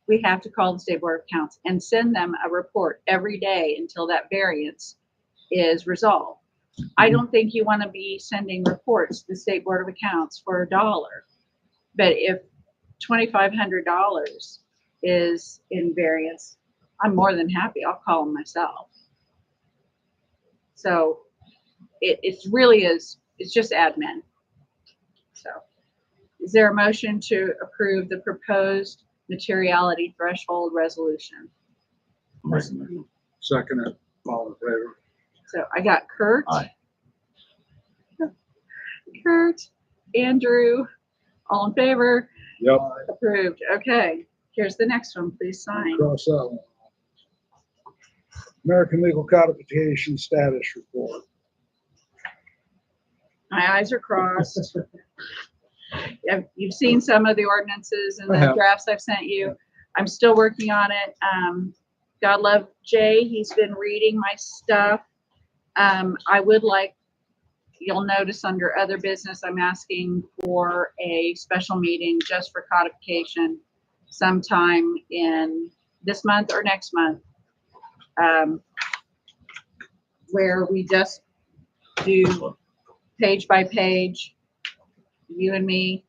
we have to call the State Board of Accounts and send them a report every day until that variance is resolved. I don't think you want to be sending reports to the State Board of Accounts for $1. But if $2,500 is in variance, I'm more than happy. I'll call them myself. So it really is, it's just admin. So is there a motion to approve the proposed materiality threshold resolution?
Second it, all in favor?
So I got Kurt.
Aye.
Kurt, Andrew, all in favor?
Yep.
Approved. Okay, here's the next one. Please sign.
Cross that one. American Legal Codification Status Report.
My eyes are crossed. You've seen some of the ordinances and
I
the
have.
drafts I've sent you. I'm still working on it. God love Jay. He's been reading my stuff. I would like, you'll notice under other business, I'm asking for a special meeting just for codification sometime in this month or next month, where we just do page by page, you and me.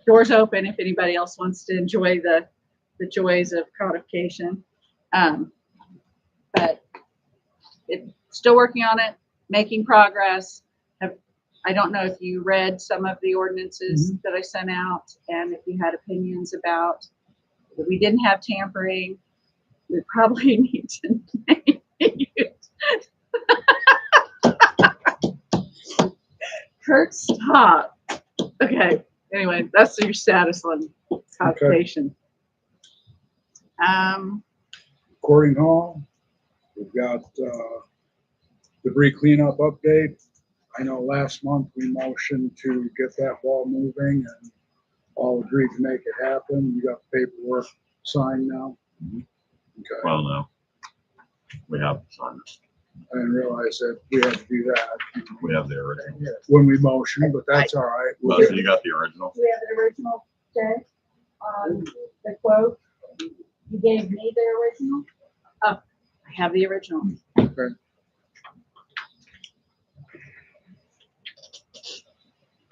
Doors open if anybody else wants to enjoy the joys of codification. But still working on it, making progress. I don't know if you read some of the ordinances that I sent out and if you had opinions about, we didn't have tampering. we probably need to name it. Kurt, stop. Okay, anyway, that's your status on compensation.
Recording hall, we've got, debris cleanup update. I know last month we motioned to get that wall moving and all agreed to make it happen. You got paperwork signed now? Okay,
Well, no. We have to sign it.
I didn't realize that we had to do that
We have the original.
when we motioned, but that's all right. We'll
Well,
get-
so you got the original?
We have the original, Jay, on the quote. You gave me the original?
I have the original.
Okay.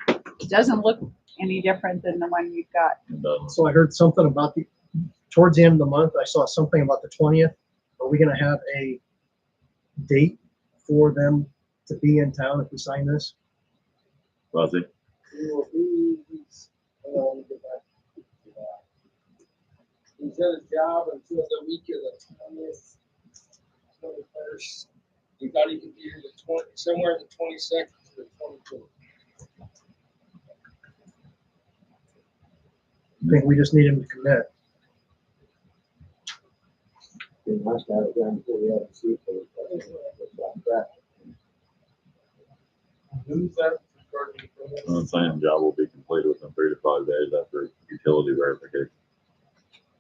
It doesn't look any different than the one you've got.
It doesn't.
So I heard something about towards the end of the month, I saw something about the 20th. Are we gonna have a date for them to be in town if we sign this?
Fuzzy?
He's at his job until the week of the 20th, 21st. He thought he could be here somewhere in the 22nd to the 24th.
I think we just need him to commit.
Be nice to have it done before we have a seat for it.
Who's that?
I'm saying the job will be completed within 3 to 5 days after utility verification.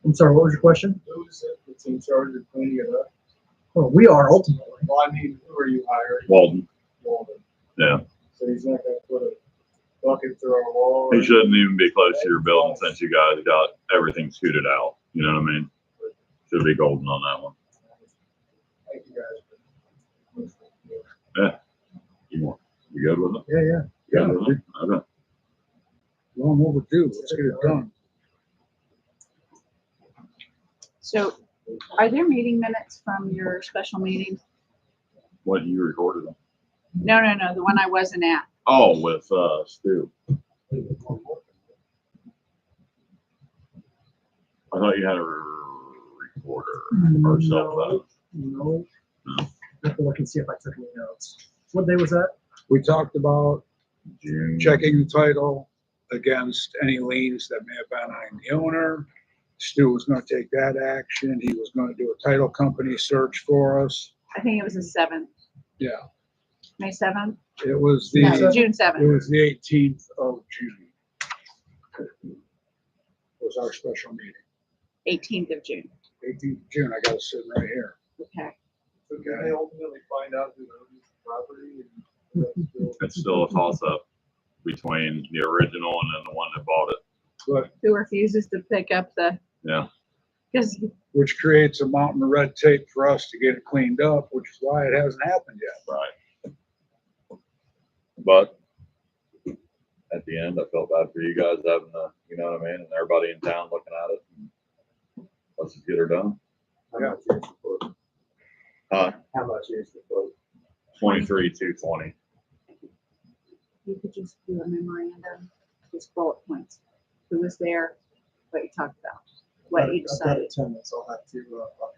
I'm sorry, what was your question?
Who's it that's in charge of cleaning it up?
Well, we are ultimately.
Well, I mean, who are you hiring?
Walden,
Walden.
yeah.
So he's not gonna put a bucket through our wall?
He shouldn't even be close to your building since you guys got everything scooted out. You know what I mean? Should be golden on that one.
Thank you guys.
You good with it?
Yeah, yeah.
You good with it? Okay.
Long overdue. Let's get it done.
So are there meeting minutes from your special meeting?
What you recorded them?
No, the one I wasn't at.
Oh, with Stu. I thought you had a recorder or cell phone.
No. I have to look and see if I took any notes. What day was that?
We talked about
June.
checking the title against any liens that may have been on the owner. Stu was gonna take that action. He was gonna do a title company search for us.
I think it was the 7th,
Yeah,
May 7th?
it was
No,
the,
June
it
7th.
was the 18th of June. Was our special meeting.
18th of June.
18th of June, I got it sitting right here.
Okay.
So can they ultimately find out who owns the property? And
It's still a toss up between the original and then the one that bought it.
But,
Who refuses to pick up the,
Yeah.
because
which creates a mountain of red tape for us to get it cleaned up, which is why it hasn't happened yet.
Right. But at the end, I felt bad for you guys having the, you know what I mean, and everybody in town looking at it. Let's just get her done.
How much is the quote? How much is the quote?
23,220.
you could just do a memorandum, just bullet points. Who was there, what you talked about, what you
I've got
decided.
attendance. I'll have to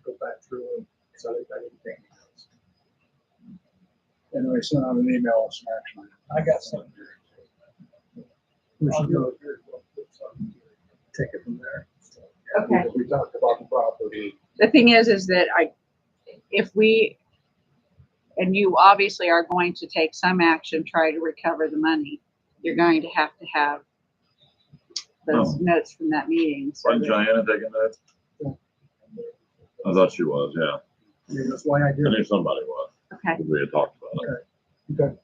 go back through and so I didn't take any notes.
And I sent out an email with some action.
I got something here.
We
I'll
should
do
go
it here.
take it from there.
Okay.
We talked about the property.
The thing is that if we, and you obviously are going to take some action, try to recover the money, you're going to have those
Oh.
notes from that meeting. So
Wasn't
that-
Diana taking that? I thought she was, yeah.
I mean, that's why I
I
did
knew
it.
somebody was,
Okay,
because we had talked about it.
Okay.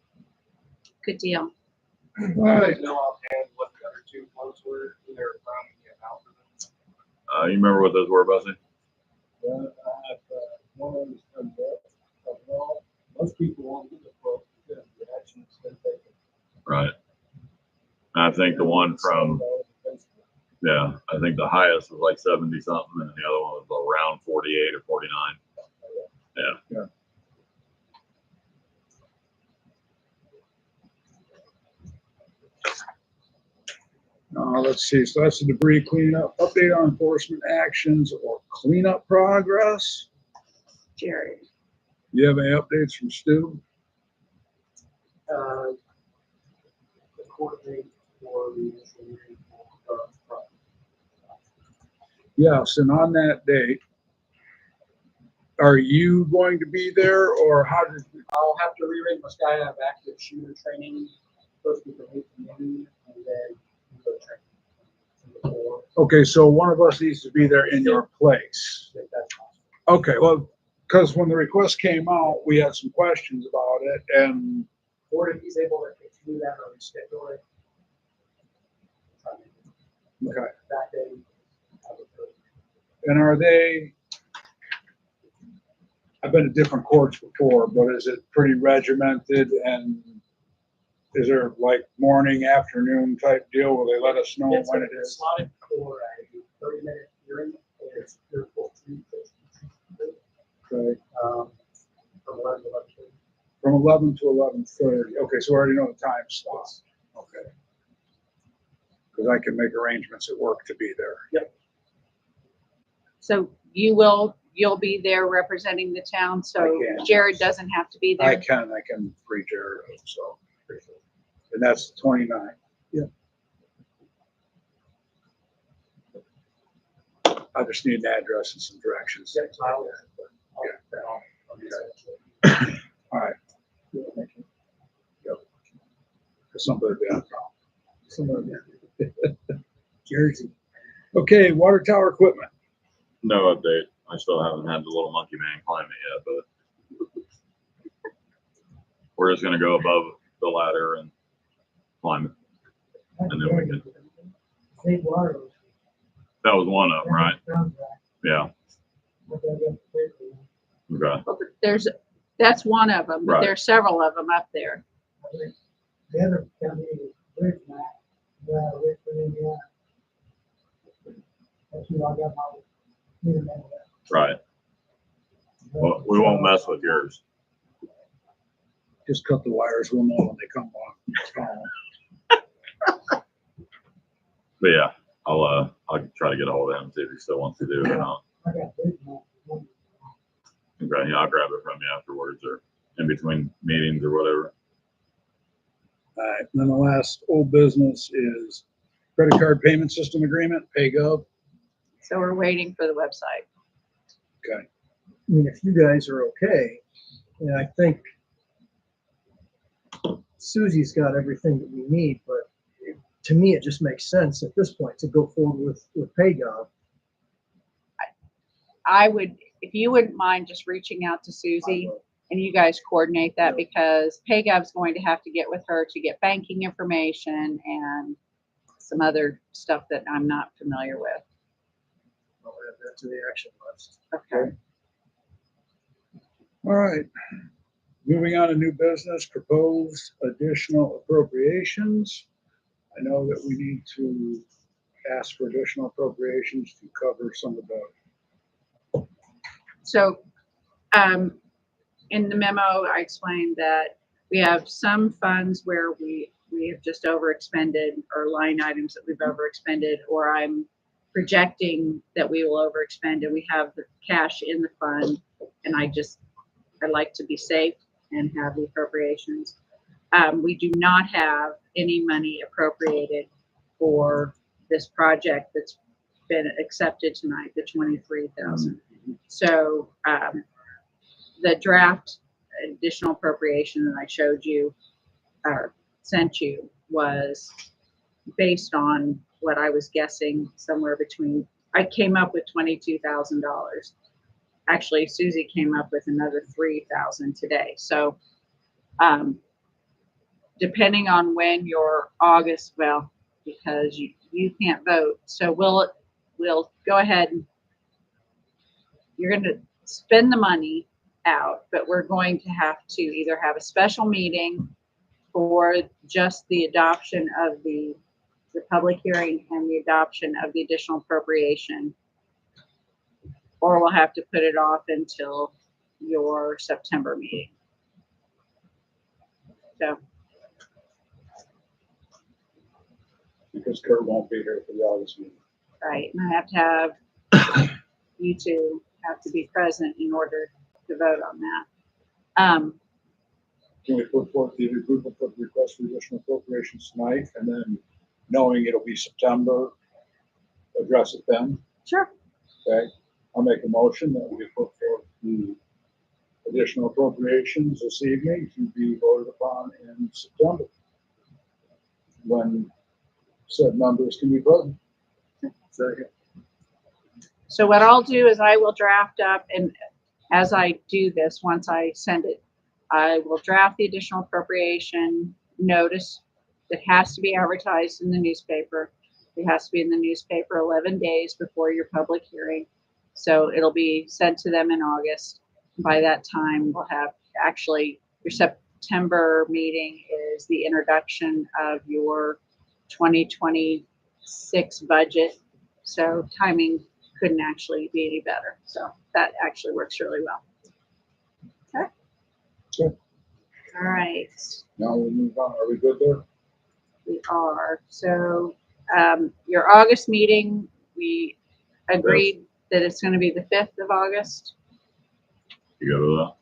good deal.
All right.
Know offhand what the other two quotes were, who they were from, and the amount of them.
You remember what those were, Bessie?
Well, I have, one of them is from Beth. Well, most people won't get the quote because the action's been taken.
Right. And I think the one from, yeah, I think the highest was like 70 something and the other one was around 48 or 49. Yeah.
All Let's see, so that's the debris cleanup, update on enforcement actions or cleanup progress.
Jerry.
You have any updates from Stu?
The court date for the initial hearing for the project.
Yes, and on that date, are you going to be there or how did,
I'll have to rearrange my sky. I have active shooter training, supposed to be from 8 to noon, and then go training. from 4.
okay, so one of us needs to be there in your place.
If that's possible.
Okay, well, because when the request came out, we had some questions about it and,
Or if he's able to do that or reschedule it. try to make it
okay,
That day. I would go.
and are they, I've been to different courts before, but is it pretty regimented and is there like morning, afternoon type deal where they let us know
It's
when it
it's
is?
slotted for a 30-minute hearing, and it's your full treat.
Okay,
From 11 to 11:30.
from 11 to 11:30. Okay, so we already know the time slots. Okay. Because I can make arrangements at work to be there.
So you'll be there representing the town, so
I can.
Jared doesn't have to be
I
there.
can free Jared up, so. And that's the 29th.
Yeah.
I just need an address and some directions.
Yep,
things like
I'll-
that, but-
I'll do that.
All right. Thank you. Yep. Because somebody will be on call.
Somewhere there. Jersey.
Okay, water tower equipment.
No update. I still haven't had the little monkey man climb it yet, but we're just gonna go above the ladder and climb it. And then we can,
State water.
that was one of them, right? Yeah, okay.
That's one of them, but
Right.
there's several of them up there.
The other county is Bridge Mac, Richmond, Indiana. That's who I got my,
Right. Well, we won't mess with yours.
Just cut the wires. We'll know when they come on.
But yeah, I'll try to get a hold of him, see if he still wants to do it or not.
I got Bridge Mac.
Okay, yeah, I'll grab it from you afterwards or in between meetings or whatever.
All right, and then the last old business is credit card payment system agreement, PayGov.
So we're waiting for the website.
Okay.
I mean, if you guys are okay, and I think Susie's got everything that we need, but to me, it just makes sense at this point to go forward with PayGov.
I would, if you wouldn't mind just reaching out to Susie and you guys coordinate that, because PayGov's going to have to get with her to get banking information and some other stuff that I'm not familiar with.
I'll add that to the action list.
Okay.
All right. Moving on to new business, proposed additional appropriations. I know that we need to ask for additional appropriations to cover some of the,
So, in the memo, I explained that we have some funds where we have just overexpended, or line items that we've overexpended, or I'm projecting that we will overexpend, and we have the cash in the fund, and I like to be safe and have the appropriations. We do not have any money appropriated for this project that's been accepted tonight, the 23,000. So, the draft additional appropriation that I showed you or sent you was based on what I was guessing, somewhere between, I came up with $22,000. Actually, Susie came up with another 3,000 today. So, depending on when your August, well, because you can't vote, so we'll go ahead and you're going to spend the money out, but we're going to have to either have a special meeting for just the adoption of the public hearing and the adoption of the additional appropriation, or we'll have to put it off until your September meeting. So,
because Kurt won't be here for the August meeting.
Right, and I have to have, you two have to be present in order to vote on that.
Can we put forth the approval for the request for additional appropriations tonight, and then knowing it'll be September, address it then?
Sure.
Okay, I'll make a motion that we put forth the additional appropriations this evening to be voted upon in September, when said numbers can be voted. Second.
So what I'll do is I will draft up, and as I do this, once I send it, I will draft the additional appropriation notice that has to be advertised in the newspaper. It has to be in the newspaper 11 days before your public hearing. So it'll be sent to them in August. By that time, we'll have, actually, your September meeting is the introduction of your 2026 budget. So timing couldn't actually be any better. So that actually works really well. Okay.
Good.
All right.
Now we'll move on. Are we good there?
We are. So your August meeting, we agreed that it's going to be the 5th of August.
You go with that?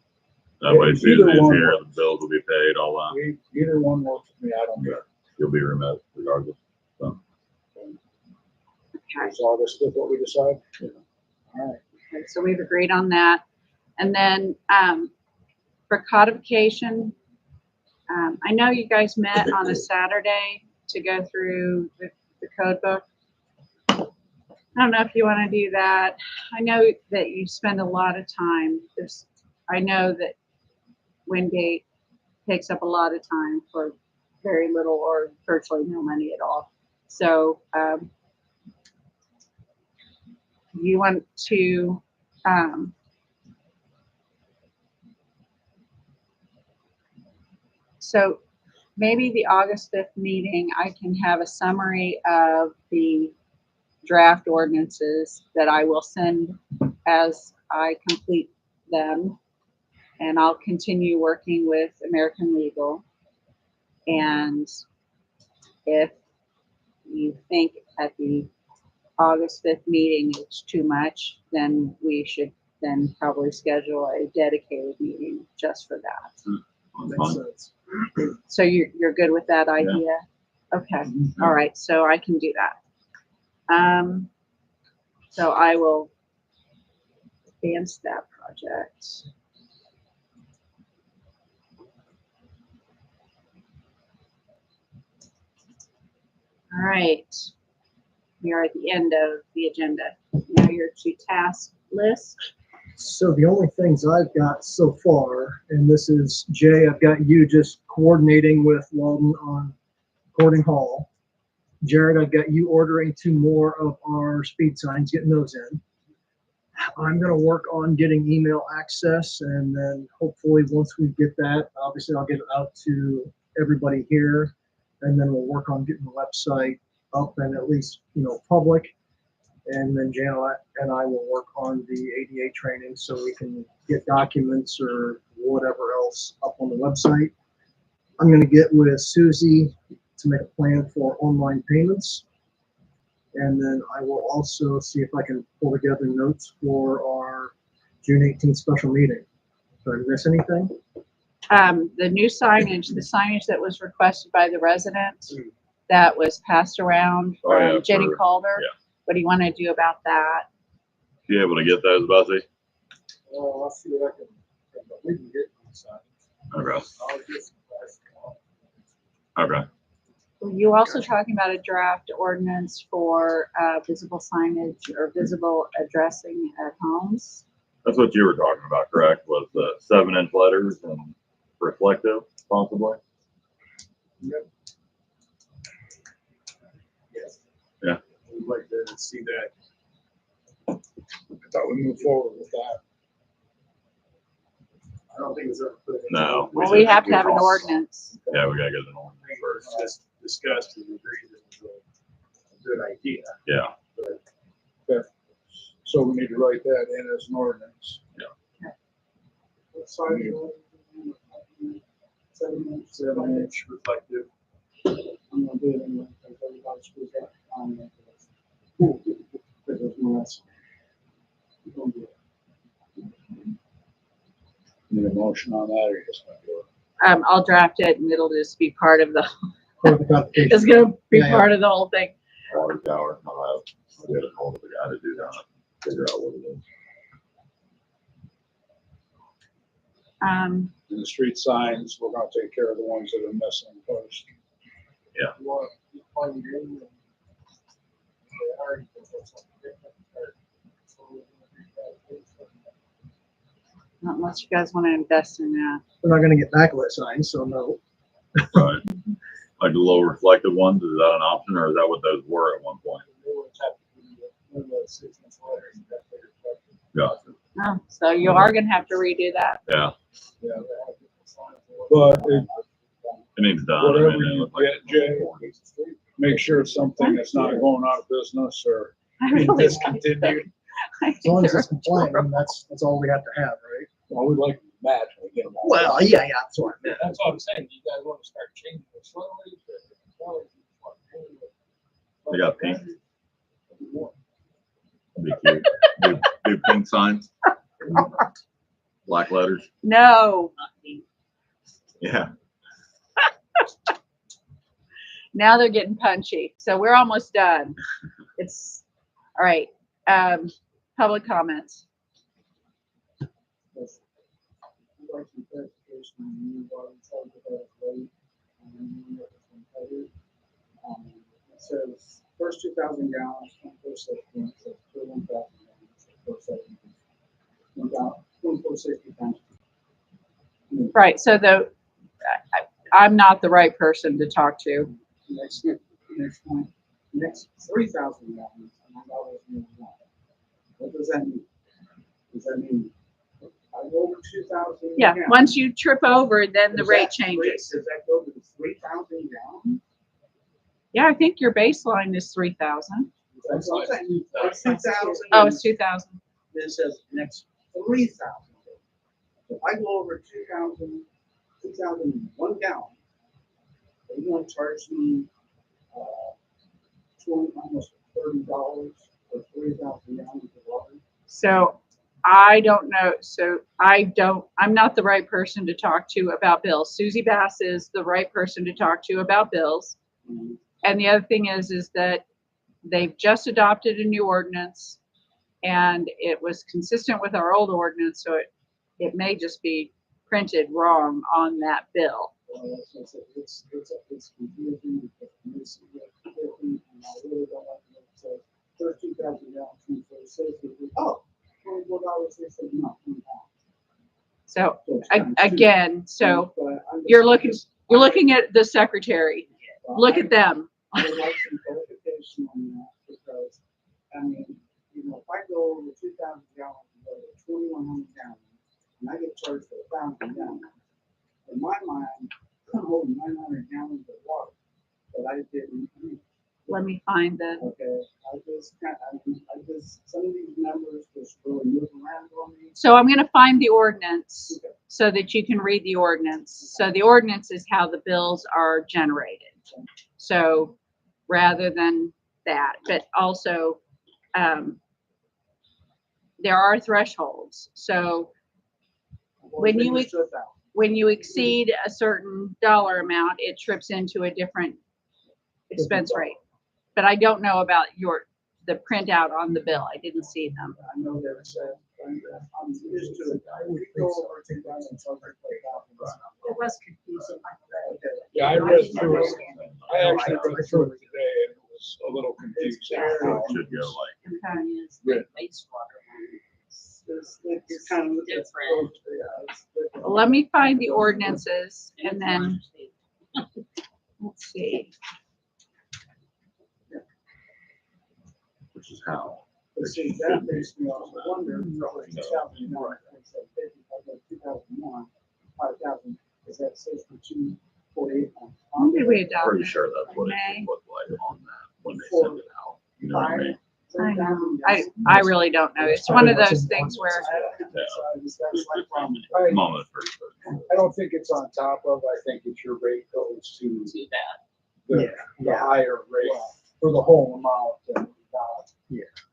That way
Either
Susie's
one
here,
works.
the bills will be paid, all that.
Either one works for me. I don't care.
You'll be remote regardless. So,
Okay.
Is August with what we decide?
Yeah.
All right.
Okay, so we've agreed on that. And then for codification, I know you guys met on a Saturday to go through the code book. I don't know if you want to do that. I know that you spend a lot of time. I know that Wingate takes up a lot of time for very little or virtually no money at all. So you want to so maybe the August 5th meeting, I can have a summary of the draft ordinances that I will send as I complete them. And I'll continue working with American Legal. And if you think at the August 5th meeting it's too much, then we should then probably schedule a dedicated meeting just for that.
that's fine.
So you're good with that idea? Okay, all right, so I can do that. So I will advance that project. All right, we are at the end of the agenda. Now you're to task list.
So the only things I've got so far, and this is Jay, I've got you just coordinating with Walden on Gordon Hall. Jared, I've got you ordering 2 more of our speed signs, getting those in. I'm gonna work on getting email access, and then hopefully once we get that, obviously I'll get it out to everybody here, and then we'll work on getting the website up and at least, public. And then Janet and I will work on the ADA training so we can get documents or whatever else up on the website. I'm gonna get with Susie to make a plan for online payments. And then I will also see if I can pull together notes for our June 18th special meeting. Did I miss anything?
The new signage, the signage that was requested by the residents, that was passed around
Oh, yeah,
from Jenny
for-
Calder.
yeah.
What do you want to do about that?
You able to get those, Bussy?
Well, I'll see what I can, but we can get inside.
Okay.
I'll just.
Okay.
Were you also talking about a draft ordinance for visible signage or visible addressing at homes?
That's what you were talking about, correct? Was the 7-inch letters and reflective, possibly?
Yep. Yes.
Yeah.
We'd like to see that.
I thought we moved forward with that.
I don't think it's ever put in.
No.
Well, we have to have an ordinance.
Yeah, we gotta get an ordinance first.
It's just discussed and agreed that it's a good idea.
Yeah.
So we need to write that in as an ordinance.
What size is it? 7 inch reflective. I'm gonna do it anyway, because everybody screws
motion on that, or just gonna do it?
I'll draft it and it'll just be part of the,
For the codification.
it's gonna be
Yeah, yeah.
part of the whole thing.
Water tower, I'll get a hold of the guy to do that, figure out what it is.
Um,
And the street signs, we're gonna take care of the ones that are missing first.
You want, you find your name and they already put something different, or- so we're gonna do that.
not unless you guys wanna invest in that.
We're not gonna get backlit signs, so no.
Right. Like the low reflective ones, is that an option, or is that what those were at one point?
The new ones have to be, the 6 inch letters, and that's what it's like.
Gotcha.
Oh, so you are gonna have to redo that.
Yeah,
Yeah, they have different signs.
But it-
it needs done. I
Whatever
mean, they
you
look like-
get, Jay, make sure it's something that's not going out of business or
I
being
really
discontinued.
As long as it's compliant, I mean, that's all we have to have, right?
Well, we'd like to match when we get them all.
Well, yeah, that's what I meant.
That's what I'm saying, you guys wanna start changing it slowly,
They got pink. Be cute. Do pink signs. Black letters.
No,
Yeah.
now they're getting punchy. So we're almost done. It's, all right. Public comments.
Like some clarification on the new water charge about rate, it says first 2,000 gallons, 2460, so 1,000 gallons, 2460 times.
Right. So I'm not the right person to talk to.
Next one, next 3,000 gallons, $9 more. What does that mean? Does that mean I go over 2,000?
Yeah.
gallons?
Once you trip over, then the
Does
rate
that
changes.
Does that go to 3,000 gallons?
Yeah, I think your baseline is 3,000.
That's what I'm saying. That's 2,000.
Oh, it's 2,000.
Then it says next 3,000. If I go over 2,001 gallons, they're going to charge me, 20, almost $30 for 3,000 gallons of water.
So I don't know. So I'm not the right person to talk to about bills. Susie Bass is the right person to talk to about bills.
Mhm.
And the other thing is that they've just adopted a new ordinance and it was consistent with our old ordinance. So it may just be printed wrong on that bill.
Well, it's confusing because you see that different, and I really don't like it. It says 13,000 gallons, and so it says, oh, $24, they said no.
So
So it's kind of cheap.
again, so
But I'm just-
you're looking at the secretary. Look at them.
I would like some clarification on that because, I mean, if I go over 2,000 gallons, and go to 2,100 gallons, and I get charged for 1,000 gallons, in my mind, I'm holding 900 gallons of water, but I didn't use.
Let me find the,
Okay, some of these numbers just really move around on me.
so I'm gonna find the ordinance so that you can read the ordinance. So the ordinance is how the bills are generated. So rather than that, but also, there are thresholds. So when you
Understood that.
when you exceed a certain dollar amount, it trips into a different expense rate. But I don't know about the printout on the bill. I didn't see them.
I know that it says, I'm used to it. I would go over 2,000, so I play out.
It was confusing.
Yeah, I read through it. I actually read through it today and it was a little confusing.
So it should go like,
Good.
It's kind of different.
Let me find the ordinances and then, let's see.
which is how.
But see, that makes me also wonder, from 2001, I said 50, I go 2001, 5,000, is that 6248?
When did we adopt
Pretty
it?
sure that's what it
May?
should look like on that when they send it out. You know what I mean?
I know. I really don't know. It's one of those things where,
I'm almost pretty sure.
I don't think it's on top of, I think it's your rate goes to
Yeah,
the higher rate for the whole amount and not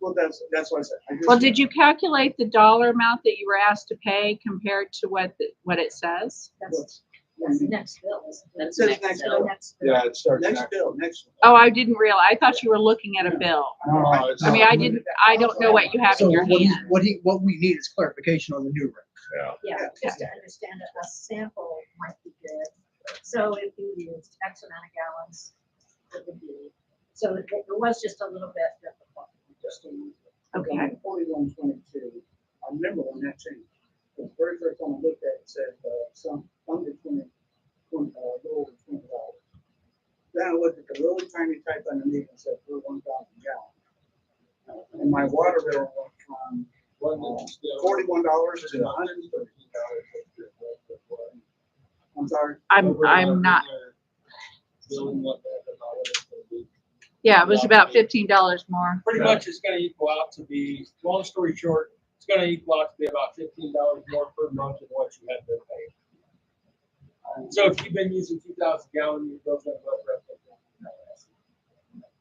Well, that's what I said. I just-
Well, did you calculate the dollar amount that you were asked to pay compared to what it says?
That's the next bill.
It says next bill.
Yeah, it starts
Next
next.
bill, next.
Oh, I didn't realize. I thought you were looking at a bill.
No, it's
I mean, I don't know what you have
So
in your
what
hand.
what we need is clarification on the new rate.
Yeah, just to understand it, a sample might be good. So if you used X amount of gallons, it would be, so it was just a little bit difficult.
Just in.
Okay.
41.22. I remember when that changed. The very first time I looked at it, it said, some under 20, a little over $20. Then I looked at the really tiny type underneath and said, for 1,000 gallons. And my water bill went from $41 to $130. I'm sorry.
I'm not. Yeah, it was about $15 more.
Pretty much it's gonna equal out to be, long story short, it's gonna equal out to be about $15 more per month than what you have been paying. So if you've been using 2,000 gallons, your bill's gonna go up roughly.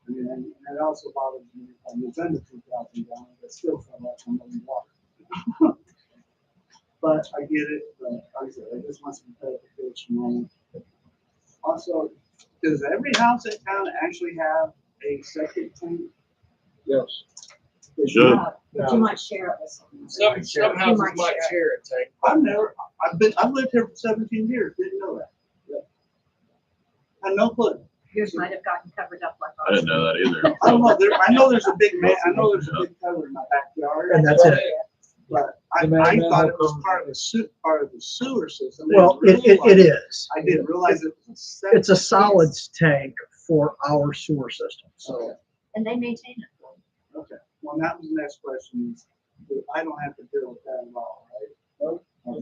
And it also bothers me if I'm within the 2,000 gallons, that's still so much I'm running water. But I get it, but like I said, I just want some clarification on it. Also, does every house in town actually have a septic tank?
Yes.
Should.
But you might share it with someone.
Some houses
might
might
share
share it, Tank.
I've lived here for 17 years, didn't know that. Had no clue.
Yours might have gotten covered up like
I didn't know that either.
I don't know, I know there's a big cover in my backyard.
And that's it.
But I thought it was part of the sewer system.
Well, it is.
I didn't realize it was
It's a solids tank for our sewer system, so.
And they maintain it.
Okay, well, that was the next question is, I don't have to deal with that at all, right? No?
I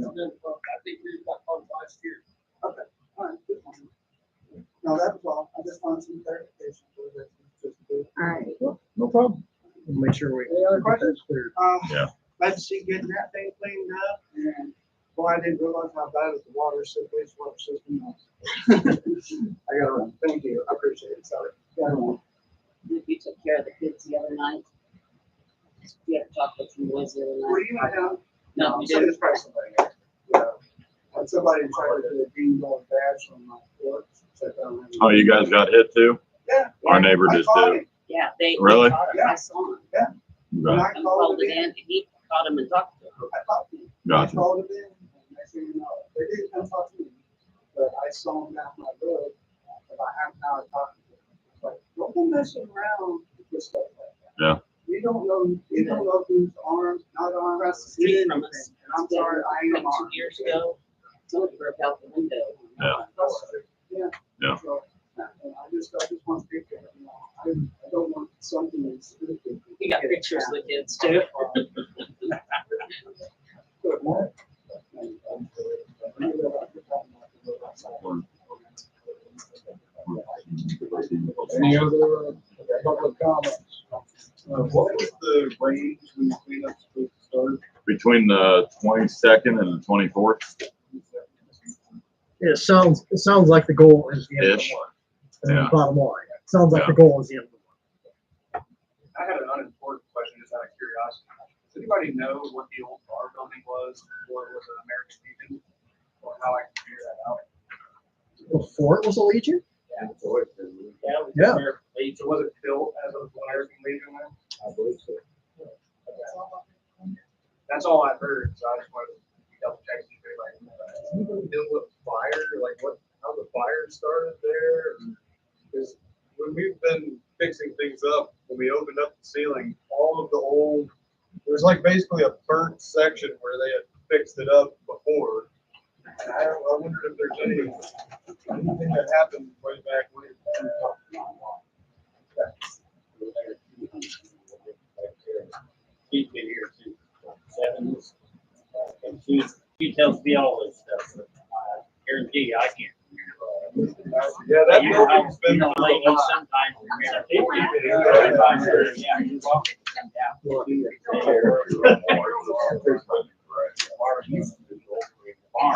think we've got one last year.
Okay, all right, good one. No, that was all. I just wanted some clarification.
All right.
No problem.
We'll make sure we.
Any other questions?
Cleared.
Yeah.
Glad to see getting that thing cleaned up, and boy, I didn't realize how bad the water system was. I gotta run. Thank you. I appreciate it. Sorry. Gotta run.
You took care of the kids the other night. You had to talk with some boys the other night.
Were you in town?
No, you
So
didn't.
there's probably somebody there. Yeah. And somebody tried to do a green gold badge from my porch.
Oh, you guys got hit too?
Yeah.
Our neighbor
I
did
caught
too.
him.
Yeah, they
Really?
caught him. I saw him.
When I
And
called
called
it
it
in,
in, and he caught him and talked to him.
I talked to him. I
Gotcha.
called it in, and next thing you know, they didn't come talk to me, but I saw him down my road, about half an hour talking to him. Like, don't go messing around with stuff like that.
Yeah.
You don't know who's armed, not armed.
Across the street
did
from
anything.
us.
And I'm sorry, I
Like
am
2
armed.
years ago, somebody broke out the window.
Yeah.
Yeah.
Yeah.
So, and I just want to speak to him, you know, I don't want something that's.
You got pictures of the kids too.
Good morning.
Any other public comments?
What was the range when the cleanup's supposed to start?
Between the 22nd and the 24th.
It sounds like the goal is the end of the
Ish.
month. And
Yeah.
bottom line, it sounds like
Yeah.
the goal is the end of the month.
I had an unimportant question, just out of curiosity. Does anybody know what the old bar building was before it was an American Legion? Or how I can figure that out?
Before it was a Legion?
Yeah.
Yeah.
So was it built as an American Legion then?
I believe so.
That's all I've heard, so I just wanted to double check. See if anybody
Deal with fire, like how the fire started there? Because when we've been fixing things up, when we opened up the ceiling, all of the old, there was like basically a burnt section where they had fixed it up before. And I wondered if there's anything that happened way back when.
She's been here since the 70s. And she tells me all this stuff, but I guarantee I can't remember.
Yeah, that
You know,
building's been.
you know, lately sometimes, yeah, you walk it, come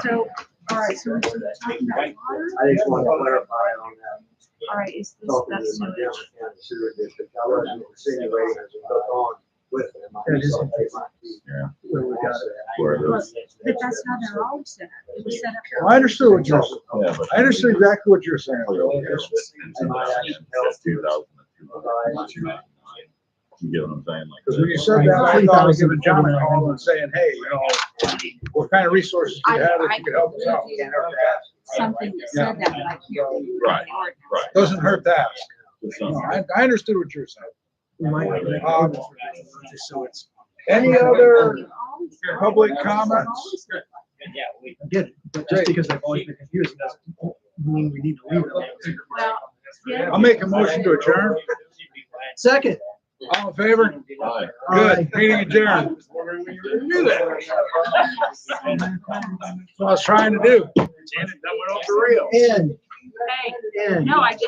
So, all right, so we're talking about water?
I just want to clarify on that.
All right, is this,
Talking
that's
to my
sewage?
Denver County Sewer District, I wasn't insinuating as we go on with them.
That is
So they might be
Yeah.
where we got it.
Where
But
those,
that's how they're all set up. It was set up.
Well, I understood what you're,
yeah, but.
I understood exactly what you're saying.
You get what I'm saying?
Because when you said that, I thought of giving John a call and saying, hey, you know, what kind of resources do you have that you could help us out?
Something that said that, but I can't remember.
Right,
the ordinance.
right.
Doesn't hurt to ask.
It's
No,
something.
I understood what you're saying.
We might make it just so it's,
Any other
You've always-
public comments?
I get it, but just because they've always been confusing doesn't mean we need to leave them.
Well, yeah.
I'll make a motion to adjourn.
Second.
All in favor?
Aye.
Good, meeting adjourned. Knew that. That's what I was trying to do.
And,
Hey,
and.
no, I just.